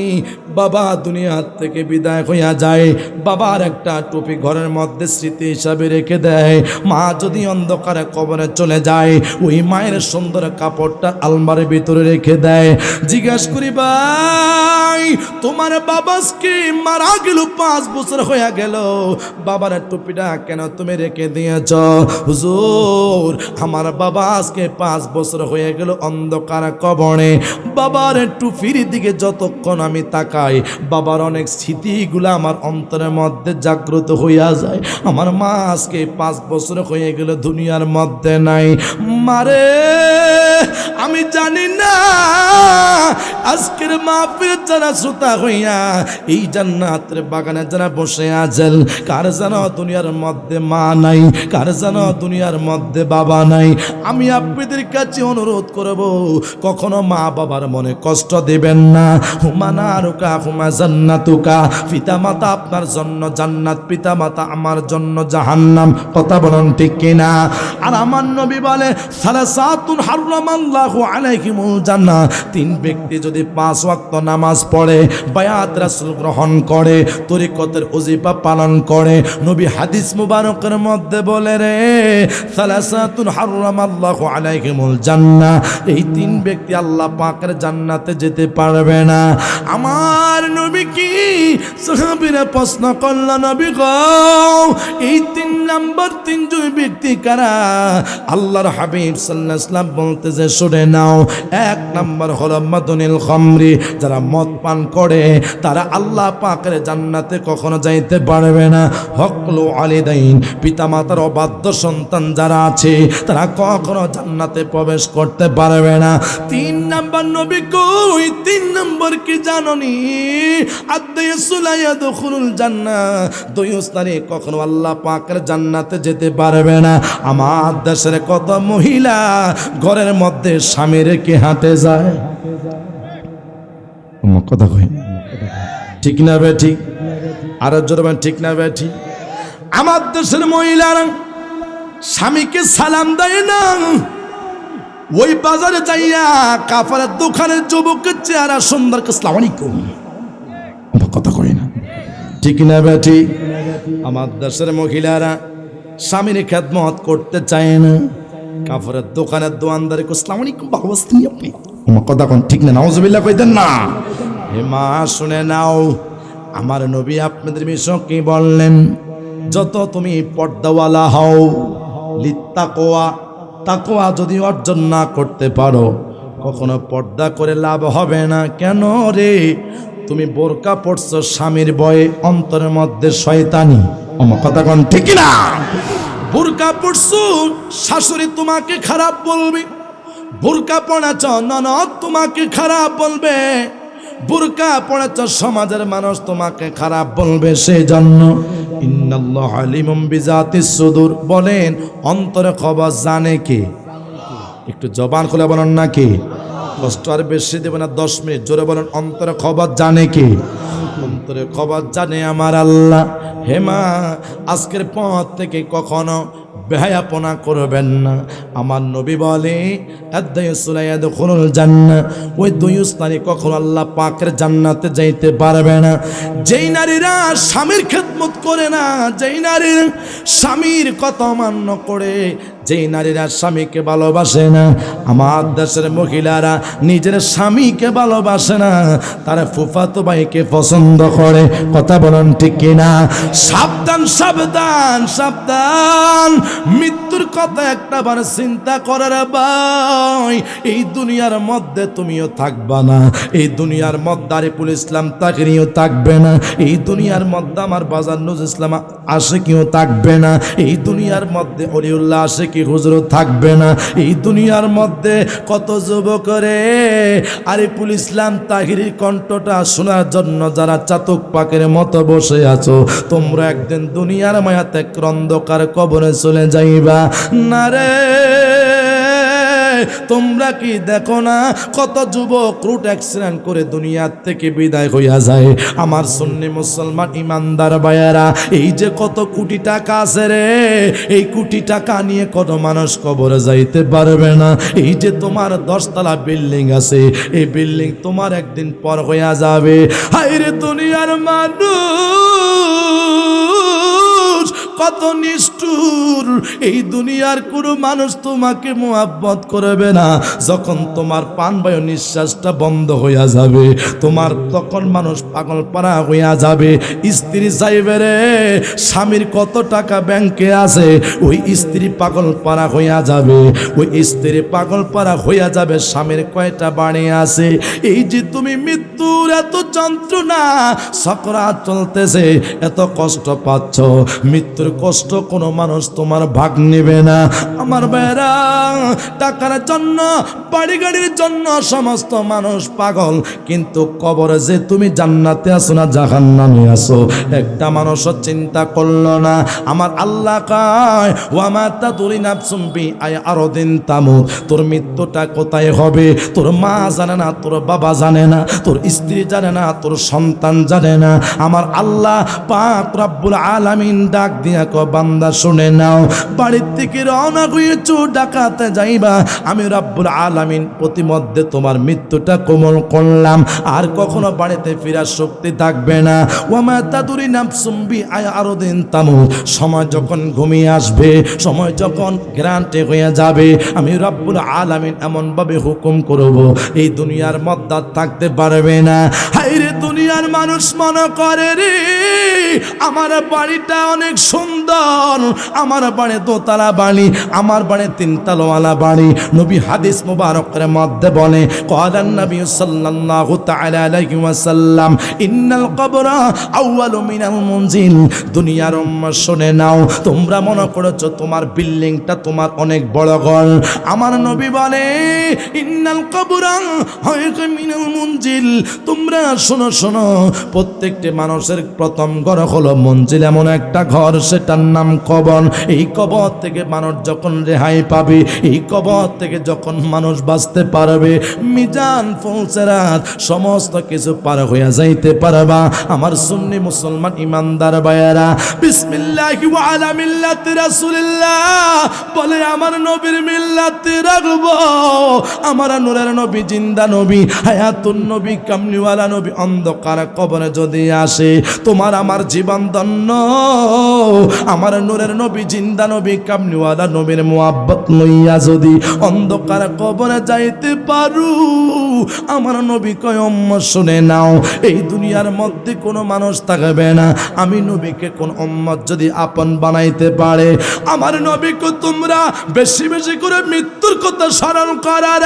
বাবা দুনিয়া থেকে বিদায় হইয়া যায়, বাবার একটা টুপি ঘরের মধ্যে স্মৃতি হিসাবে রেখে দেয়। মা যদি অন্ধকারে কবরে চলে যায়, ওই মায়ের সুন্দর কাপড়টা আলমারির ভিতরে রেখে দেয়। জিজ্ঞাসা করি, ভাই তোমার বাবাকে মারা গেল 5 বছর হয়ে গেল, বাবার টুপিটা কেন তুমি রেখে দিয়েছ? হুজুর, আমার বাবা আজকে 5 বছর হয়ে গেল অন্ধকার কবরে। বাবার টুপির দিকে যতক্ষণ আমি তাকাই, বাবার অনেক স্মৃতিগুলো আমার অন্তরের মধ্যে জাগ্রত হইয়া যায়। আমার মা আজকে 5 বছর হয়ে গেল দুনিয়ার মধ্যে নাই। মারে, আমি জানি না আজকের মাহফিল যারা শ্রোতা হইয়া এই জান্নাতের বাগানে যারা বসে আছেন, কার যেন দুনিয়ার মধ্যে মা নাই, কার যেন দুনিয়ার মধ্যে বাবা নাই। আমি আপনাদের কাছে অনুরোধ করব, কখনো মা বাবার মনে কষ্ট দিবেন না। হুমানারুকা হুমা জান্নাতুকা, পিতা মাতা আপনার জন্য জান্নাত, পিতা মাতা আমার জন্য জাহান্নাম। কথা বলুন ঠিক কিনা? আর আমার নবী বলে, সালাসাতুন হারামাল্লাহু আলাইহিমুল জান্নাহ, 3 ব্যক্তি যদি 5 ওয়াক্ত নামাজ পড়ে, বায়াত রাসূল গ্রহণ করে, তরিকতের ওজিফা পালন করে, নবী হাদিস মুবারকের মধ্যে বলে রে, সালাসাতুন হারামাল্লাহু আলাইহিমুল জান্নাহ, এই 3 ব্যক্তি আল্লাহ পাকের জান্নাতে যেতে পারবে না। আমার নবী কি সাহাবীরা প্রশ্ন করল, নবী গো এই 3 নাম্বার 3 জন ব্যক্তি কারা? আল্লাহর হাবিব সাল্লাল্লাহু আলাইহি ওয়াসাল্লাম বলতেছে, শুনে নাও। 1 নাম্বার হলো মাদুনিল খামরি, যারা মদ পান করে তারা আল্লাহ পাকের জান্নাতে কখনো যাইতে পারবে না। হকলু আলিদাইন, পিতা মাতার অবাধ্য সন্তান যারা আছে তারা কখনো জান্নাতে প্রবেশ করতে পারবে না। 3 নাম্বার নবী কই, 3 নাম্বার কি জাননি? আদায়াসুলা ইয়াদখুলুল জান্নাহ, দুইস্তারে কখনো আল্লাহ পাকের জান্নাতে যেতে পারবে না। আমার দেশের কত মহিলা ঘরের মধ্যে স্বামী রেখে হাঁটে যায়। কথা কই ঠিক না বে ঠিক? আর জোরে ঠিক না বে ঠিক? আমার দেশের মহিলারা স্বামীকে সালাম দেয় না, ওই বাজারে যাইয়া কাপড়ের দোকানের যুবকের চেহারা সুন্দর আসসালামু আলাইকুম। কথা কই না ঠিক না বে ঠিক? আমার দেশের মহিলারা স্বামীর খেদমত করতে চায় না, কাপড়ের দোকানের দোকানদারকে আসসালামু আলাইকুম, ভালো আছেন আপনি? আমার কথা কোন ঠিক না? নাউজুবিল্লাহ কইতেন না। হে মা শুনে নাও, আমার নবী আপনাদের বিষয় কি বললেন? যত তুমি পর্দাওয়ালা হও, লিত্তাকওয়া, তাকওয়া যদি অর্জন না করতে পারো, কখনো পর্দা করে লাভ হবে না। কেন রে? তুমি বোরকা পড়ছো স্বামীর ভয়ে, অন্তরের মধ্যে শয়তানি। আমার কথা কোন ঠিক না? বোরকা পড়ছো, শাশুড়ি তোমাকে খারাপ বলবে। বোরকা পড়াছ, ননদ তোমাকে খারাপ বলবে। বোরকা পড়াছ, সমাজের মানুষ তোমাকে খারাপ বলবে। সেই জন্য ইন্নাল্লাহ আলিমুম বিজাতিস সুদূর, বলেন অন্তরে খবর জানে কে? একটু জবান খুলে বলেন না কে? কষ্ট আর বেশি দেবে না, 10 মিনিট জোরে বলেন, অন্তরে খবর জানে কে? অন্তরে খবর জানে আমার আল্লাহ। হেমা, আজকের পর থেকে কখনো বেহায়াপনা করবেন না। আমার নবী বলে, আদায়াসুলা ইয়াদখুলুল জান্নাহ, ওই দুইস্তানি কখনো আল্লাহ পাকের জান্নাতে যাইতে পারবে না। যেই নারীরা স্বামীর খেদমত করে না, যেই নারীরা স্বামীর কথা মান্য করে, যেই নারীরা স্বামীকে ভালোবাসে না, আমার দেশের মহিলারা নিজের স্বামীকে ভালোবাসে না, তারা ফুফাতো ভাইকে পছন্দ করে। কথা বলেন ঠিক কিনা? সাবধান সাবধান সাবধান, মৃত্যুর কথা একটা বার চিন্তা করার ভাই। এই দুনিয়ার মধ্যে তুমিও থাকবা না, এই দুনিয়ার মধ্যে আরিফুল ইসলাম তাকরিও থাকবে না, এই দুনিয়ার মধ্যে আমার বাজার নজরুল ইসলাম আশিকিও থাকবে না, এই দুনিয়ার মধ্যে অলিউল্লাহ আশিকি হুজুর থাকবে না। এই দুনিয়ার মধ্যে কত যুবক রে আরিফুল ইসলাম তাহিরির কণ্ঠটা শোনার জন্য যারা চাতক পাকের মতো বসে আছো, তোমরা একদিন দুনিয়ার মায়াতে অন্ধকার কবরে চলে যাইবা না রে। তোমরা কি দেখো না কত যুবক রুট অ্যাক্সিডেন্ট করে দুনিয়ার থেকে বিদায় হইয়া যায়? আমার সুন্নি মুসলমান ইমানদার ভাইয়েরা, এই যে কত কোটি টাকা আছে রে, এই কোটি টাকা নিয়ে কত মানুষ কবরে যাইতে পারবে না। এই যে তোমার 10 তলা বিল্ডিং আছে, এই বিল্ডিং তোমার একদিন পর হইয়া যাবে। হায়রে দুনিয়ার মানুষ কত নিষ্ঠুর! এই দুনিয়ার কোনো মানুষ তোমাকে মোহাব্বত করবে না। যখন তোমার প্রাণবায়ু নিঃশ্বাসটা বন্ধ হইয়া যাবে, তোমার তখন মানুষ পাগল পারা হইয়া যাবে। স্ত্রী চাইবে রে স্বামীর কত টাকা ব্যাংকে আছে, ওই স্ত্রী পাগল পারা হইয়া যাবে। ওই স্ত্রী পাগল পারা হইয়া যাবে স্বামীর কয়টা বাড়ি আছে। এই যে তুমি মৃত্যুর এত যন্ত্রণা, সকরাত চলতেছে, এত কষ্ট পাচ্ছ, মৃত্যুর কষ্ট কোনো মানুষ তোমার ভাগ নেবে না। আমার ভাইরা, টাকার জন্য বাড়ি গাড়ির জন্য সমস্ত মানুষ পাগল, কিন্তু কবরে যে তুমি জান্নাতে আসো না জাহান্নামে আসো, একটা মানুষও চিন্তা করলো না। আমার আল্লাহ কয়, ওয়া মা তাদরি নাফসুম বিআরদিন তামুত, তোর মৃত্যুটা কোথায় হবে তোর মা জানে না, তোর বাবা জানে না, তোর স্ত্রী জানে না, তোর সন্তান জানে না। আমার আল্লাহ পাক রব্বুল আলামিন ডাক দিয়া কয়, বান্দা শুনে নাও, বাড়ির থেকে রওনা হয়েছো ডাকাতে যাইবা, আমি রব্বুল আলামিন প্রতিমধ্যে তোমার মৃত্যুটা কোমল করলাম, আর কখনো বাড়িতে ফেরার শক্তি থাকবে না। ওয়া মা তাদরি নাফসুম বিআরদিন তামুত, সময় যখন ঘুমিয়ে আসবে, সময় যখন গ্রান্টে হয়ে যাবে, আমি রব্বুল আলামিন এমন ভাবে হুকুম করব, এই দুনিয়ার মধ্যে থাকতে পারবে না। হায়রে দুনিয়ার মানুষ মনে করে রে আমার বাড়িটা অনেক সুন্দর, আমার বাড়ি দোতলা বাড়ি, আমার বাড়ি 3 তলাওয়ালা বাড়ি। নবী হাদিস মুবারকের মধ্যে বলে, ক্বালান নবী সাল্লাল্লাহু তাআলা আলাইহি ওয়াসাল্লাম, ইন্নাল কবরা আউয়ালু মিনাল মুনজিল। দুনিয়ার উম্মাহ শুনে নাও, তোমরা মনে করেছো তোমার বিল্ডিংটা তোমার অনেক বড় ঘর, আমার নবী বলে ইন্নাল কবরা হায়কা মিনাল মুনজিল। তোমরা শোনো শোনো, প্রত্যেকটি মানুষের প্রথম ঘর হলো মঞ্জিল, এমন একটা ঘর, সেটার নাম কবর। এই কবর থেকে মানুষ যখন রেহাই পাবে, এই কবর থেকে যখন মানুষ বাঁচতে পারবে, মিজান ফুলসেরাত সমস্ত কিছু পার হইয়া যাইতে পারবা। আমার সুন্নি মুসলমান ইমানদার ভাইয়েরা, বিসমিল্লাহি ওয়া আলা মিল্লাতি রাসূলিল্লাহ বলে আমার নবীর মিল্লাতে রাখবো। আমার নূরের নবী, জিন্দা নবী, হায়াতুন নবী, কামলিওয়ালা নবী অন্ধকার কবরে যদি আসে, তোমার আমার জীবন ধন্য। আমার নূরের নবী, জিন্দা নবী, কামলিওয়ালা নবীর মুহাব্বত লইয়া যদি অন্ধকার কবরে যাইতে পারু, আমার নবী কয় উম্মত শুনে নাও, এই দুনিয়ার মধ্যে কোনো মানুষ থাকবে না আমি নবীকে কোন উম্মত যদি আপন বানাইতে পারে। আমার নবীকে তোমরা বেশি বেশি করে মৃত্যুর কথা স্মরণ করার।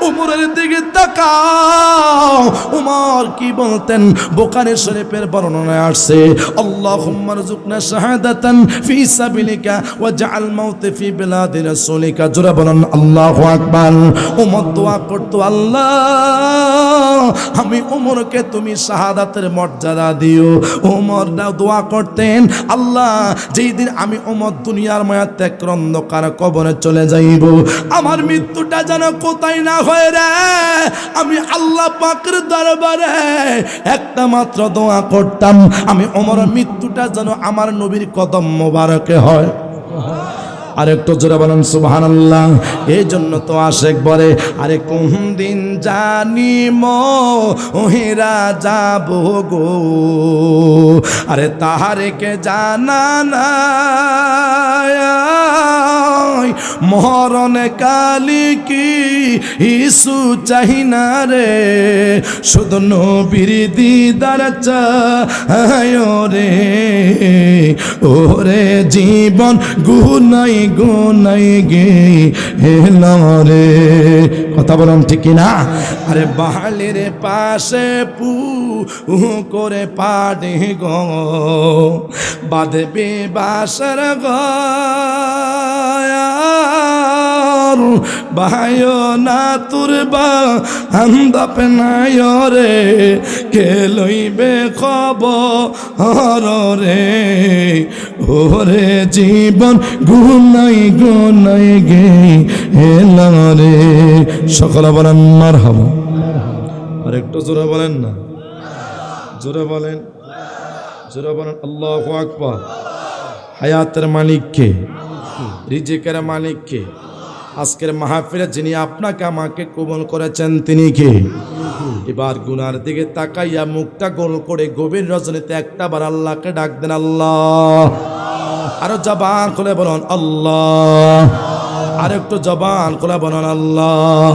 উমরের দিকে তাকাও, উমর কি বলতেন? বুখারী শরীফের বর্ণনায় আসছে, আল্লাহুম্মা রযুকনা শাহাদাতান ফি সাবিলিকা ওয়াজআল মাউত ফি বিলাদি রাসূলিকা। জোরে বলুন আল্লাহু আকবার। উমর দোয়া করতো, আল্লাহ আমি উমরকে তুমি শাহাদাতের মর্যাদা দিও। উমর দোয়া করতেন, আল্লাহ যেই দিন আমি উমর দুনিয়ার মায়া ত্যাগ করে অন্ধকার কবরে চলে যাইব, আমার মৃত্যুটা যেন কোথায় না হয় রে। আমি আল্লাহ পাকের দরবারে একটা মাত্র দোয়া করতাম, আমি উমরের মৃত্যুটা যেন আমার নবীর কদম মোবারকে হয়। আর একটু জোরে বলেন সুবহানাল্লাহ। এই জন্য তো আশেক বলে, আরে কোন দিন জানি মহিরা যাব গো, আরে তাহারে কে জানা নাই, মরণ কালি কি ইসু চাহি না রে, শুধু নবীর দিদার চায় রে, ওরে জীবন গুনাই গুনাই গে রে। কথা বলুন ঠিক না? আরে বাহালের পাশে পু করে পাড়ে গো, বাঁধবে বাসার গো, ভাইও না তোর বা আন্দাপে নাই রে, কে লইবে খবর রে, ওরে জীবন গুনাই গুনাই গে এলাম রে। সকলে বলেন মারহাবা। আর একটু জোরে বলেন না, জোরে বলেন, জোরে বলেন আল্লাহু আকবার। হায়াতের মালিক কে? রিজিকের মালিক কে? আজকের মাহফিলে যিনি আপনাকে আমাকে কবুল করেছেন তিনি কে? এবার গুনার দিকে তাকাইয়া মুখটা গোল করে গভীর রজনীতে একটা বার আল্লাহকে ডাক দেন আল্লাহ। আরো জবান খুলে বলুন আল্লাহ। আর একটু জবান খুলে বলুন আল্লাহ।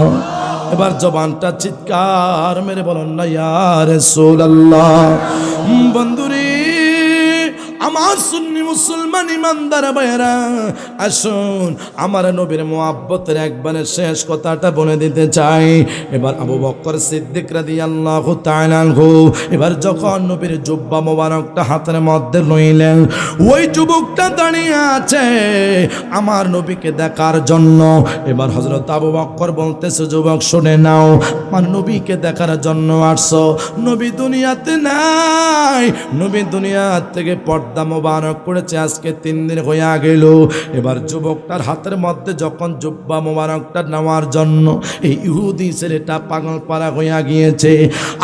এবার জবানটা চিৎকার মেরে বলুন না ইয়া রাসূলুল্লাহ। বন্ধুরে আমার সুন্নি মুসলমান ইমানদার ভাইরা, আসুন আমার নবীর মুহাব্বতের একবারে শেষ কথাটা বলে দিতে চাই। এবার আবু বকর সিদ্দিক রাদিয়াল্লাহু তাআলা আনহু এবার যখন নবীর জুব্বা মোবারকটা হাতের মধ্যে লইলেন, ওই যুবকটা দাঁড়িয়ে আছে আমার নবীকে দেখার জন্য। এবার হযরত আবু বকর বলতেছে, যুবক শুনে নাও, আমার নবীকে দেখার জন্য আসছো, নবী দুনিয়াতে নাই, নবী দুনিয়া থেকে পর্দা মোবারক করেছে আজকে 3 দিন হইয়া গেল। এবার যুবকটার হাতের মধ্যে যখন জুব্বা মোবারকটা নেওয়ার জন্য এই ইহুদি ছেলেটা পাগল পারা হইয়া গিয়েছে।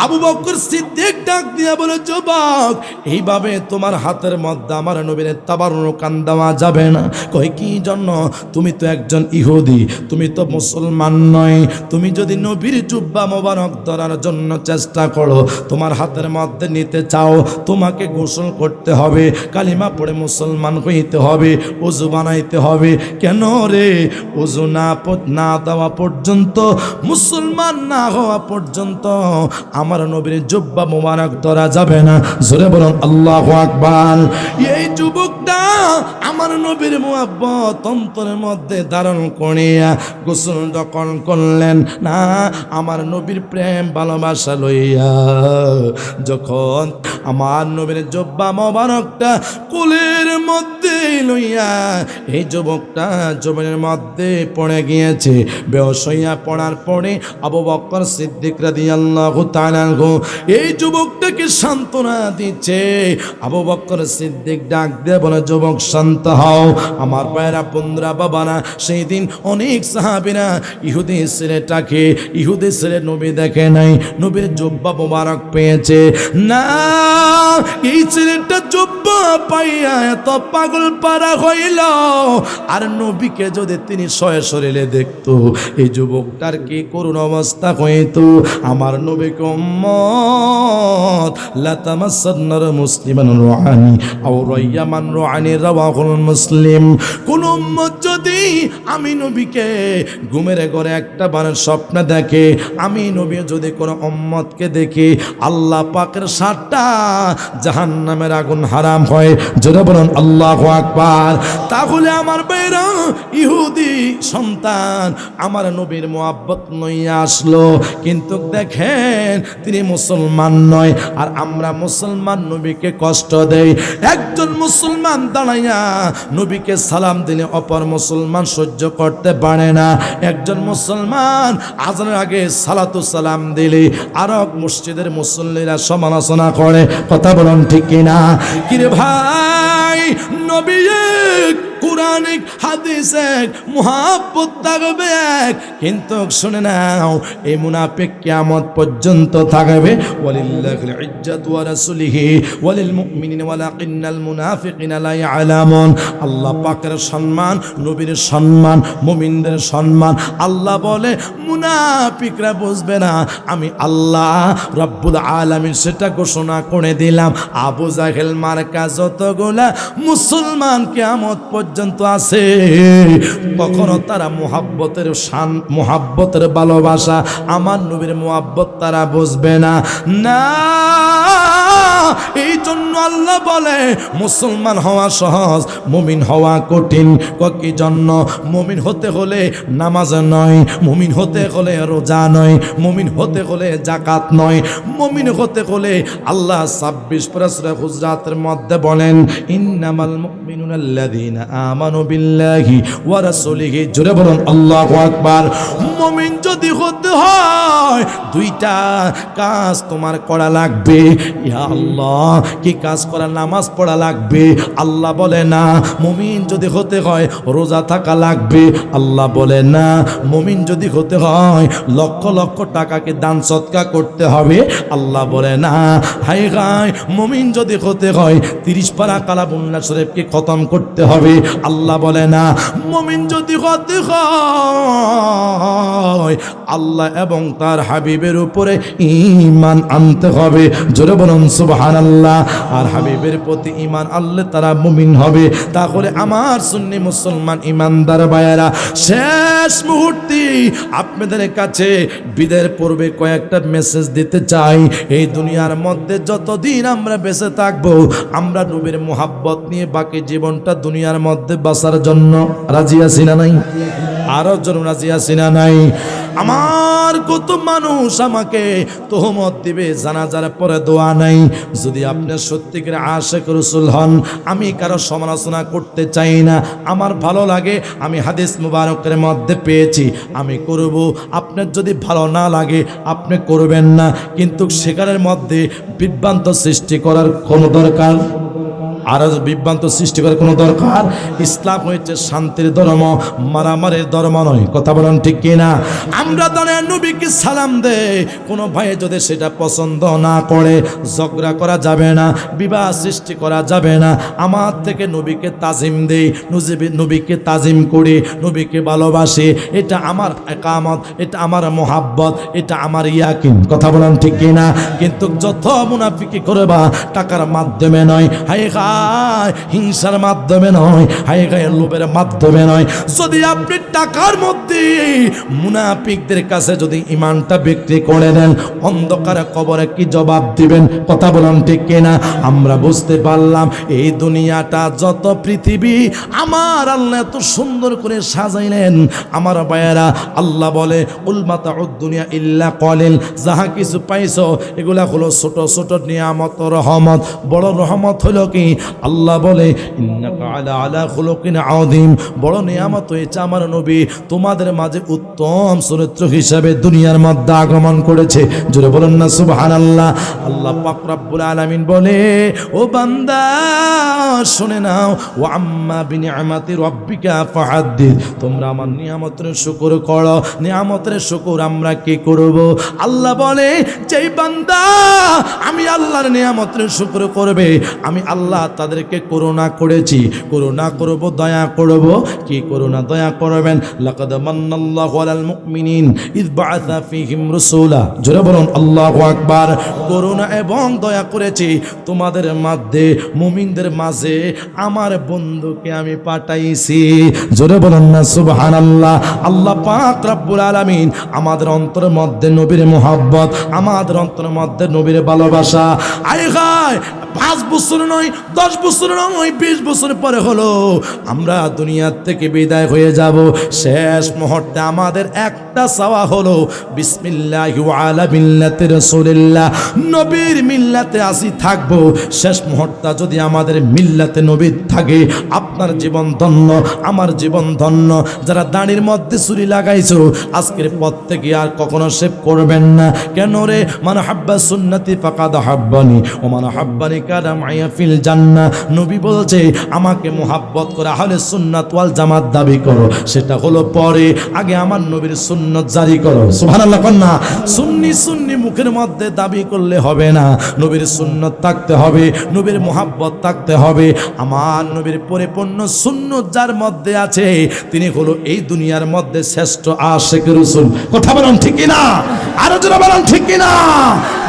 আবু বকর সিদ্দিক ডাক দিয়া বলে, যুবক এইভাবে তোমার হাতের মধ্যে আমার নবীর তাবাররুকান দেওয়া যাবে না। কই কি জন্য? তুমি তো একজন ইহুদি, তুমি তো মুসলমান নয়। তুমি যদি নবীর জুব্বা মোবারক ধরার জন্য চেষ্টা করো, তোমার হাতের মধ্যে নিতে চাও, তোমাকে গোসল করতে হবে, কালিমা পড়ে মুসলমান হইতে হবে, ওযু বানাইতে হবে। কেন রে? ওযু না দেওয়া পর্যন্ত, মুসলমান না হওয়া পর্যন্ত আমার নবীর জুব্বা মোবারক ধরা যাবে না। জোরে বলুন আল্লাহু আকবার। এই যুবকটা আমার নবীর মুহাব্বত অন্তরের মধ্যে ধারণ করিয়া গোসল যখন করলেন না, আমার নবীর প্রেম ভালোবাসা লইয়া যখন আমার নবীর জুব্বা মোবারকটা কোলের মধ্যে লইয়া এই যুবকটা জমিনের মধ্যে পড়ে গিয়েছে। বেহুশ হইয়া পড়ার পরে আবু বকর সিদ্দিক রাদিয়াল্লাহু তাআলা আনহু এই যুবকটাকে সান্ত্বনা দিচ্ছে। আবু বকর সিদ্দিক ডাক দিয়ে বলে, যুবক শান্ত হও। আমার ভাইরা, বন্ধুরা, বাবারা, সেই দিন অনেক সাহাবীরা ইহুদি ছেলেটাকে, ইহুদি ছেলে নবী দেখে নাই, নবীর জুব্বা মোবারক পেয়েছে না। এই ছেলেটা জুব্বা পাইয়া এত পাগল পারা হইল, আর নবীকে যদি তিনি সশরীরে দেখতো, এই যুবকটার কি করুণ অবস্থা হইতো। আমার নবীকে উম্মত লা তামাসসান্নার মুসলিমান রুহানি আও রাইয়ামান রুহানি রাওয়াহুল মুসলিম। কোন উম্মত যদি আমি নবীকে ঘুমের ঘরে একটা বারের স্বপ্ন দেখে, আমি নবী যদি কোন উম্মতকে দেখি, আল্লাহ পাকের 7টা জাহান্নামের আগুন হারাম হয়। জোরে বলুন আল্লাহু আকবার। তাহলে আমার ভাইরা, ইহুদি সন্তান আমার নবীর মুহাব্বত লইয়া আসলো, কিন্তু দেখেন তিনি মুসলমান নয়, আর আমরা মুসলমান নবীকে কষ্ট দেই। একজন মুসলমান দাঁড়াইয়া নবীকে সালাম দিলে অপর মুসলমান সহ্য করতে পারে না। একজন মুসলমান আজানের আগে সালাতু সালাম দিলে আরব মসজিদের মুসল্লিরা সমালোচনা করে। কথা বলুন ঠিক কিনা? কিরে ভাই, নবী কোরআনিক হাদিসের মুহাব্বত থাকবে এক, কিন্তু শুনে নাও এই মুনাফিক কিয়ামত পর্যন্ত থাকবে। ওয়ালিল্লাহিল ইজ্জাতু ওয়া রাসূলিহি ওয়ালিল মুমিনিনা ওয়ালাকিন্নাল মুনাফিকিনা লা ইয়ালামুন। আল্লাহ পাকের সম্মান, নবীর সম্মান, মুমিনদের সম্মান আল্লাহ বলে, মুনাফিকরা বুঝবে না। আমি আল্লাহ রব্বুল আলামিন সেটা ঘোষণা করে দিলাম। আবু জাহেল মার্কা যতগুলা মুসলমান কিয়ামত পর্যন্ত আছে, কখনো তারা মুহাব্বতের শান, মুহাব্বতের ভালোবাসা, আমার নবীর মুহাব্বত তারা বুঝবে না। না, এই জন্য আল্লাহ বলে মুসলমান হওয়া সহজ, মুমিন হওয়া কঠিন। কি জন্য? মুমিন হতে হলে নামাজ নয়, মুমিন হতে হলে রোজা নয়, মুমিন হতে হলে যাকাত নয়, মুমিন হতে হলে আল্লাহ 26 সূরা হুজরাতের মধ্যে বলেন, ইন্নামাল মুমিনুনা আল্লাযীনা আমানু বিল্লাহি ওয়া রাসূলিহি। জোরে বলুন আল্লাহু আকবার। মুমিন যদি হতে হয় 2টা কাজ তোমার করা লাগবে। ইয়া আল্লাহ, আল্লাহ কি কাজ করা, নামাজ পড়া লাগবে? আল্লাহ বলে না। মুমিন যদি হতে হয় রোজা থাকা লাগবে? আল্লাহ বলে না। মুমিন যদি হতে হয় লক্ষ লক্ষ টাকাকে দান সদকা করতে হবে? আল্লাহ বলে না। হাই হাই, মুমিন যদি হতে হয় 30 পারা কালামুল্লাহ শরীফকে খতম করতে হবে? আল্লাহ বলে না। মুমিন যদি হতে হয় আল্লাহ এবং তার হাবিবের উপরে ঈমান আনতে হবে। জোরে বলুন সুবহানাল্লাহ। আর হাবিবের প্রতি ঈমান আনলে তারা মুমিন হবে। তাহলে আমার সুন্নি মুসলমান ঈমানদার ভাইয়েরা, শেষ মুহূর্তে আপনাদের কাছে বিদায়ের পূর্বে কয়েকটা মেসেজ দিতে চাই। এই দুনিয়ার মধ্যে যতদিন আমরা বেঁচে থাকবো, আমরা নবীর মোহাব্বত নিয়ে বাকি জীবনটা দুনিয়ার মধ্যে বাঁচার জন্য রাজি আছি না নাই? আরো জন রাজি আছি না নাই? আমার কত মানুষ আমাকে তোহমত দিবে, জানাজার পরে দোয়া নাই। যদি আপনি সত্যিকার আশিক রাসূল হন, আমি কারো সমালোচনা করতে চাই না। আমার ভালো লাগে, আমি হাদিস মুবারকের মধ্যে পেয়েছি, আমি করব। আপনার যদি ভালো না লাগে আপনি করবেন না, কিন্তু সেখানের মধ্যে বিভ্রান্ত সৃষ্টি করার কোনো দরকার, আর বিভ্রান্ত সৃষ্টি করার কোনো দরকার। ইসলাম হয়েছে শান্তির ধর্ম, মারামারির ধর্ম নয়। কথা বলেন ঠিক কিনা? আমরা দলের নবীকে সালাম দে, কোনো ভাই যদি সেটা পছন্দ না করে ঝগড়া করা যাবে না, বিবাহ সৃষ্টি করা যাবে না। আমার থেকে নবীকে তাজিম দেই, নবীকে তাজিম করি, নবীকে ভালোবাসি। এটা আমার একামত, এটা আমার মোহাব্বত, এটা আমার ইয়াকিন। কথা বলেন ঠিক কিনা? কিন্তু যত মুনাফিকি করবা টাকার মাধ্যমে নয়, হাই হিংসার মাধ্যমে নয়, হাই গায়ের লোভের মাধ্যমে নয়। যদি আপনি টাকার মধ্যে মুনাফিকদের কাছে যদি ইমানটা বিক্রি করে দেন, অন্ধকারে কবরে কি জবাব দিবেন? কথা বলেন ঠিক কিনা? আমরা বুঝতে পারলাম এই দুনিয়াটা যত পৃথিবী আমার আল্লাহ এত সুন্দর করে সাজাইলেন। আমার ভাইয়েরা, আল্লাহ বলে কুল মাতাউদ দুনিয়া ইল্লা কলিল, যাহা কিছু পাইছো এগুলা হলো ছোট ছোট নিয়ামত, রহমত। বড় রহমত হলো কি? আল্লাহ বলে ইন্নাকা আলা খুলুকিন আযীম, বড় নিয়ামত হয়েছে আমার নবী তোমাদের মাঝে উত্তম চরিত্র হিসাবে দুনিয়ার মধ্যে আগমন করেছে। জোরে বলেন না সুবহানাল্লাহ। আল্লাহ পাক রব্বুল আলামিন বলে, ও বান্দা শুনে নাও, ও আম্মা বিনিআমাতি রাব্বিকা ফাহাদ্দিস, তোমরা আমার নিয়ামতের শুকর করো। নিয়ামতের শুকর আমরা কি করব? আল্লাহ বলে, যেই বান্দা আমি আল্লাহর নিয়ামতের শুকর করবে, আমি আল্লাহ তাদেরকে করুণা করেছি, করুণা করব, দয়া করব। কি করুণা দয়া করবেন? লাকাদ মান্নাল্লাহু আলাল মুমিনিন ইয বাআসা ফীহিম রাসূলা। জোরে বলুন আল্লাহু আকবার। করুণা এবং দয়া করেছি তোমাদের মধ্যে, মুমিনদের মাঝে আমার বন্ধুকে আমি পাঠাইছি। জোরে বলুন না সুবহানাল্লাহ। আল্লাহ পাক রব্বুল আলামিন আমাদের অন্তরের মধ্যে নবীর মোহাব্বত, আমাদের অন্তরের মধ্যে নবীর ভালোবাসা। আয় হায়, 5 বছর নয়, 10 বছর নয়, 20 বছর পরে হলো আমরা দুনিয়ার থেকে বিদায় হয়ে যাব। শেষ মুহূর্তে আমাদের একটা চাওয়া হলো বিসমিল্লাহি ওয়া আলা মিল্লাতি রাসূলিল্লাহ, নবীর মিল্লাতে আসি থাকবো। শেষ মুহূর্তে যদি আমাদের মিল্লাতে নবী থাকে, আপনার জীবন ধন্য, আমার জীবন ধন্য। যারা দাড়ির মধ্যে ছুরি লাগাইছো, আজকের পর থেকে আর কখনো শেভ করবেন না। কেন রে? মান হাব্বা সুন্নতি ফাকাদ হাব্বানি ওয়া মান হাব্বানি কানা মাইয়া ফিল জান্নাহ। নবী বলছে, আমাকে মুহাব্বত করে আহলে সুন্নাত ওয়াল জামাত দাবি করো, সেটা হলো পরে, আগে আমার নবীর সুন্নত জারি করো। সুবহানাল্লাহ কন্না। সুন্নি সুন্নি মুখের মধ্যে দাবি করলে হবে না, নবীর সুন্নত থাকতে হবে, নবীর মুহাব্বত থাকতে হবে। আমার নবীর পরিপূর্ণ সুন্নত যার মধ্যে আছে, তিনি হলো এই দুনিয়ার মধ্যে শ্রেষ্ঠ আশিক রাসূল। কথা বলেন ঠিক কিনা? আরো জোরে বলেন ঠিক কিনা?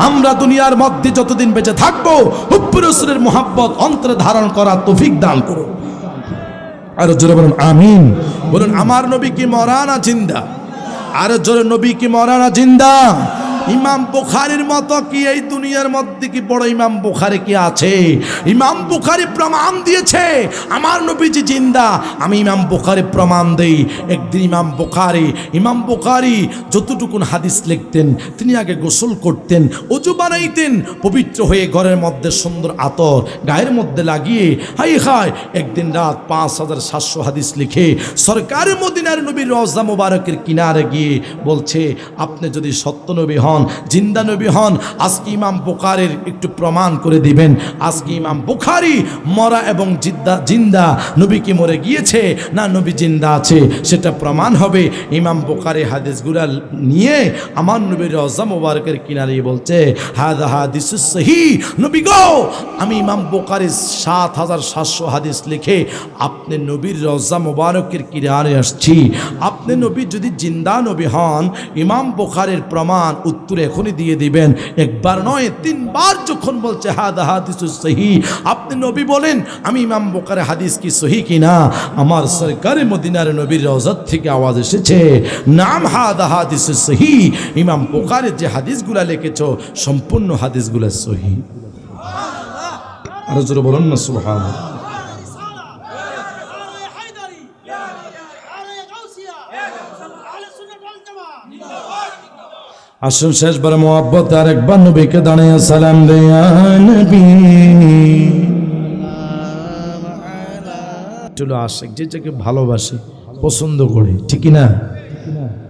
আমরা দুনিয়ার মধ্যে যতদিন বেঁচে থাকবো, হুব্বুর রাসূলের মুহাব্বত অন্তরে ধারণ করার তৌফিক দান করো। আরো জোরে বলুন আমিন। বলুন, আমার নবী কি মরা না জিন্দা? আরো জোরে, নবী কি মরা না জিন্দা? ইমাম বুখারীর মতো কি এই দুনিয়ার মধ্যে কি বড় ইমাম বুখারী কি আছে? ইমাম বুখারী প্রমাণ দিয়েছে আমার নবীজি জিন্দা। আমি ইমাম বুখারী প্রমাণ দেই। একদিন ইমাম বুখারী যতটুকুন হাদিস লিখতেন, তিনি আগে গোসল করতেন, ওযু বানাইতেন, পবিত্র হয়ে ঘরের মধ্যে সুন্দর আতর গায়ের মধ্যে লাগিয়ে হাই হায় একদিন রাত 5700 হাদিস লিখে সরকারে মদিনার নবীর রওজা মুবারকের কিনারে গিয়ে বলছে, আপনি যদি সত্য নবী হন, হন, জিন্দা নবী হন। আজকে ইমাম বুখারীর একটু প্রমাণ করে দিবেন, আজকে ইমাম বুখারী মরা এবং জিন্দা, নবী কি মরে গিয়েছে না নবী জিন্দা আছে সেটা প্রমাণ হবে। ইমাম বুখারী হাদিসগুলো নিয়ে আমার নবীর রওজা মোবারকের কিনারে বলছে হাদা হাদিসুস সহিহ। নবী গো, আমি ইমাম বুখারীর ৭৭০০ হাদিস লিখে আপনি নবীর রওজা মোবারকের কিনারে আসছি। আপনি নবী যদি জিন্দা নবী হন, ইমাম বুখারীর প্রমাণ উত্তর এখনই দিয়ে দিবেন। একবার নয়, 3 বার যখন বলছে হাদা হাদিসুস সহিহ, আপনি নবী বলেন আমি ইমাম বুখারীর হাদিস কি সহিহ কিনা। আমার সরকারে মদিনার নবীর রওজা থেকে আওয়াজ এসেছে, নাম হাদা হাদিসুস সহিহ। ইমাম বুখারীর যে হাদিসগুলা লিখেছো সম্পূর্ণ হাদিসগুলা সহিহ। আরো জোরে বলুন না সুবহানাল্লাহ। আসুন শেষবার মোহাব্বত আর একবার নবীকে দাঁড়িয়ে সালাম দেয়া নবী। চলো আশিক যে যাকে ভালোবাসে পছন্দ করে, ঠিক না?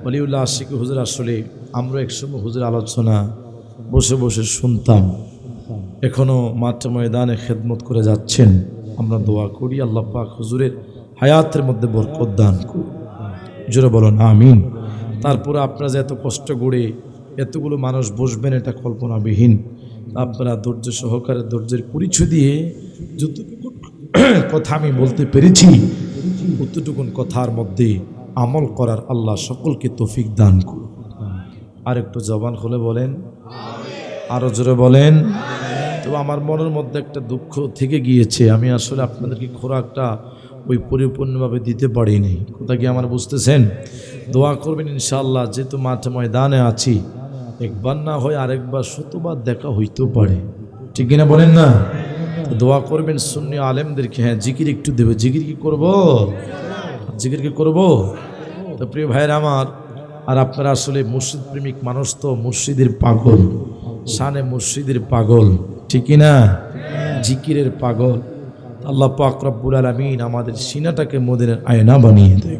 ওলিউল্লাহ আশিক হুজুর, আসলে আমরা একসময় হুজুর আলোচনা বসে বসে শুনতাম, এখনো মাঠে ময়দানে খেদমত করে যাচ্ছেন। আমরা দোয়া করি আল্লাহ পাক হুজুরের হায়াতের মধ্যে বরকত দান করুন। জোরে বলুন আমিন। তারপরে আপনারা যে এত কষ্ট করে এতগুলো মানুষ বসবেন এটা কল্পনাবিহীন। আপনারা ধৈর্য সহকারে ধৈর্যের পরিচয় দিয়ে যতটুকু কথা আমি বলতে পেরেছি অতটুকুন কথার মধ্যে আমল করার আল্লাহ সকলকে তৌফিক দান করুন। আর একটু জবান খুলে বলেন, আরো জোরে বলেন। তো আমার মনের মধ্যে একটা দুঃখ থেকে গিয়েছে, আমি আসলে আপনাদেরকে খোরাকটা ওই পরিপূর্ণভাবে দিতে পারিনি। কোথা কি আমার বুঝতেছেন? দোয়া করবেন ইনশাআল্লাহ, যেহেতু মাঠে ময়দানে আছি, একবার না হয় আরেকবার 100বার দেখা হইতেও পারে, ঠিক কিনা বলেন না? তো দোয়া করবেন সুন্নি আলেমদেরকে। হ্যাঁ, জিকির একটু দেবে। জিকির কি করব? জিকির কি করব? তো প্রিয় ভাইয়ের আমার, আর আপনারা আসলে মুর্শিদ প্রেমিক মানুষ, তো মুর্শিদের পাগল, শানে মুর্শিদের পাগল, ঠিক না? জিকিরের পাগল। আল্লাহ পাক রব্বুল আলামিন আমাদের সিনাটাকে মদিনার আয়না বানিয়ে দেয়।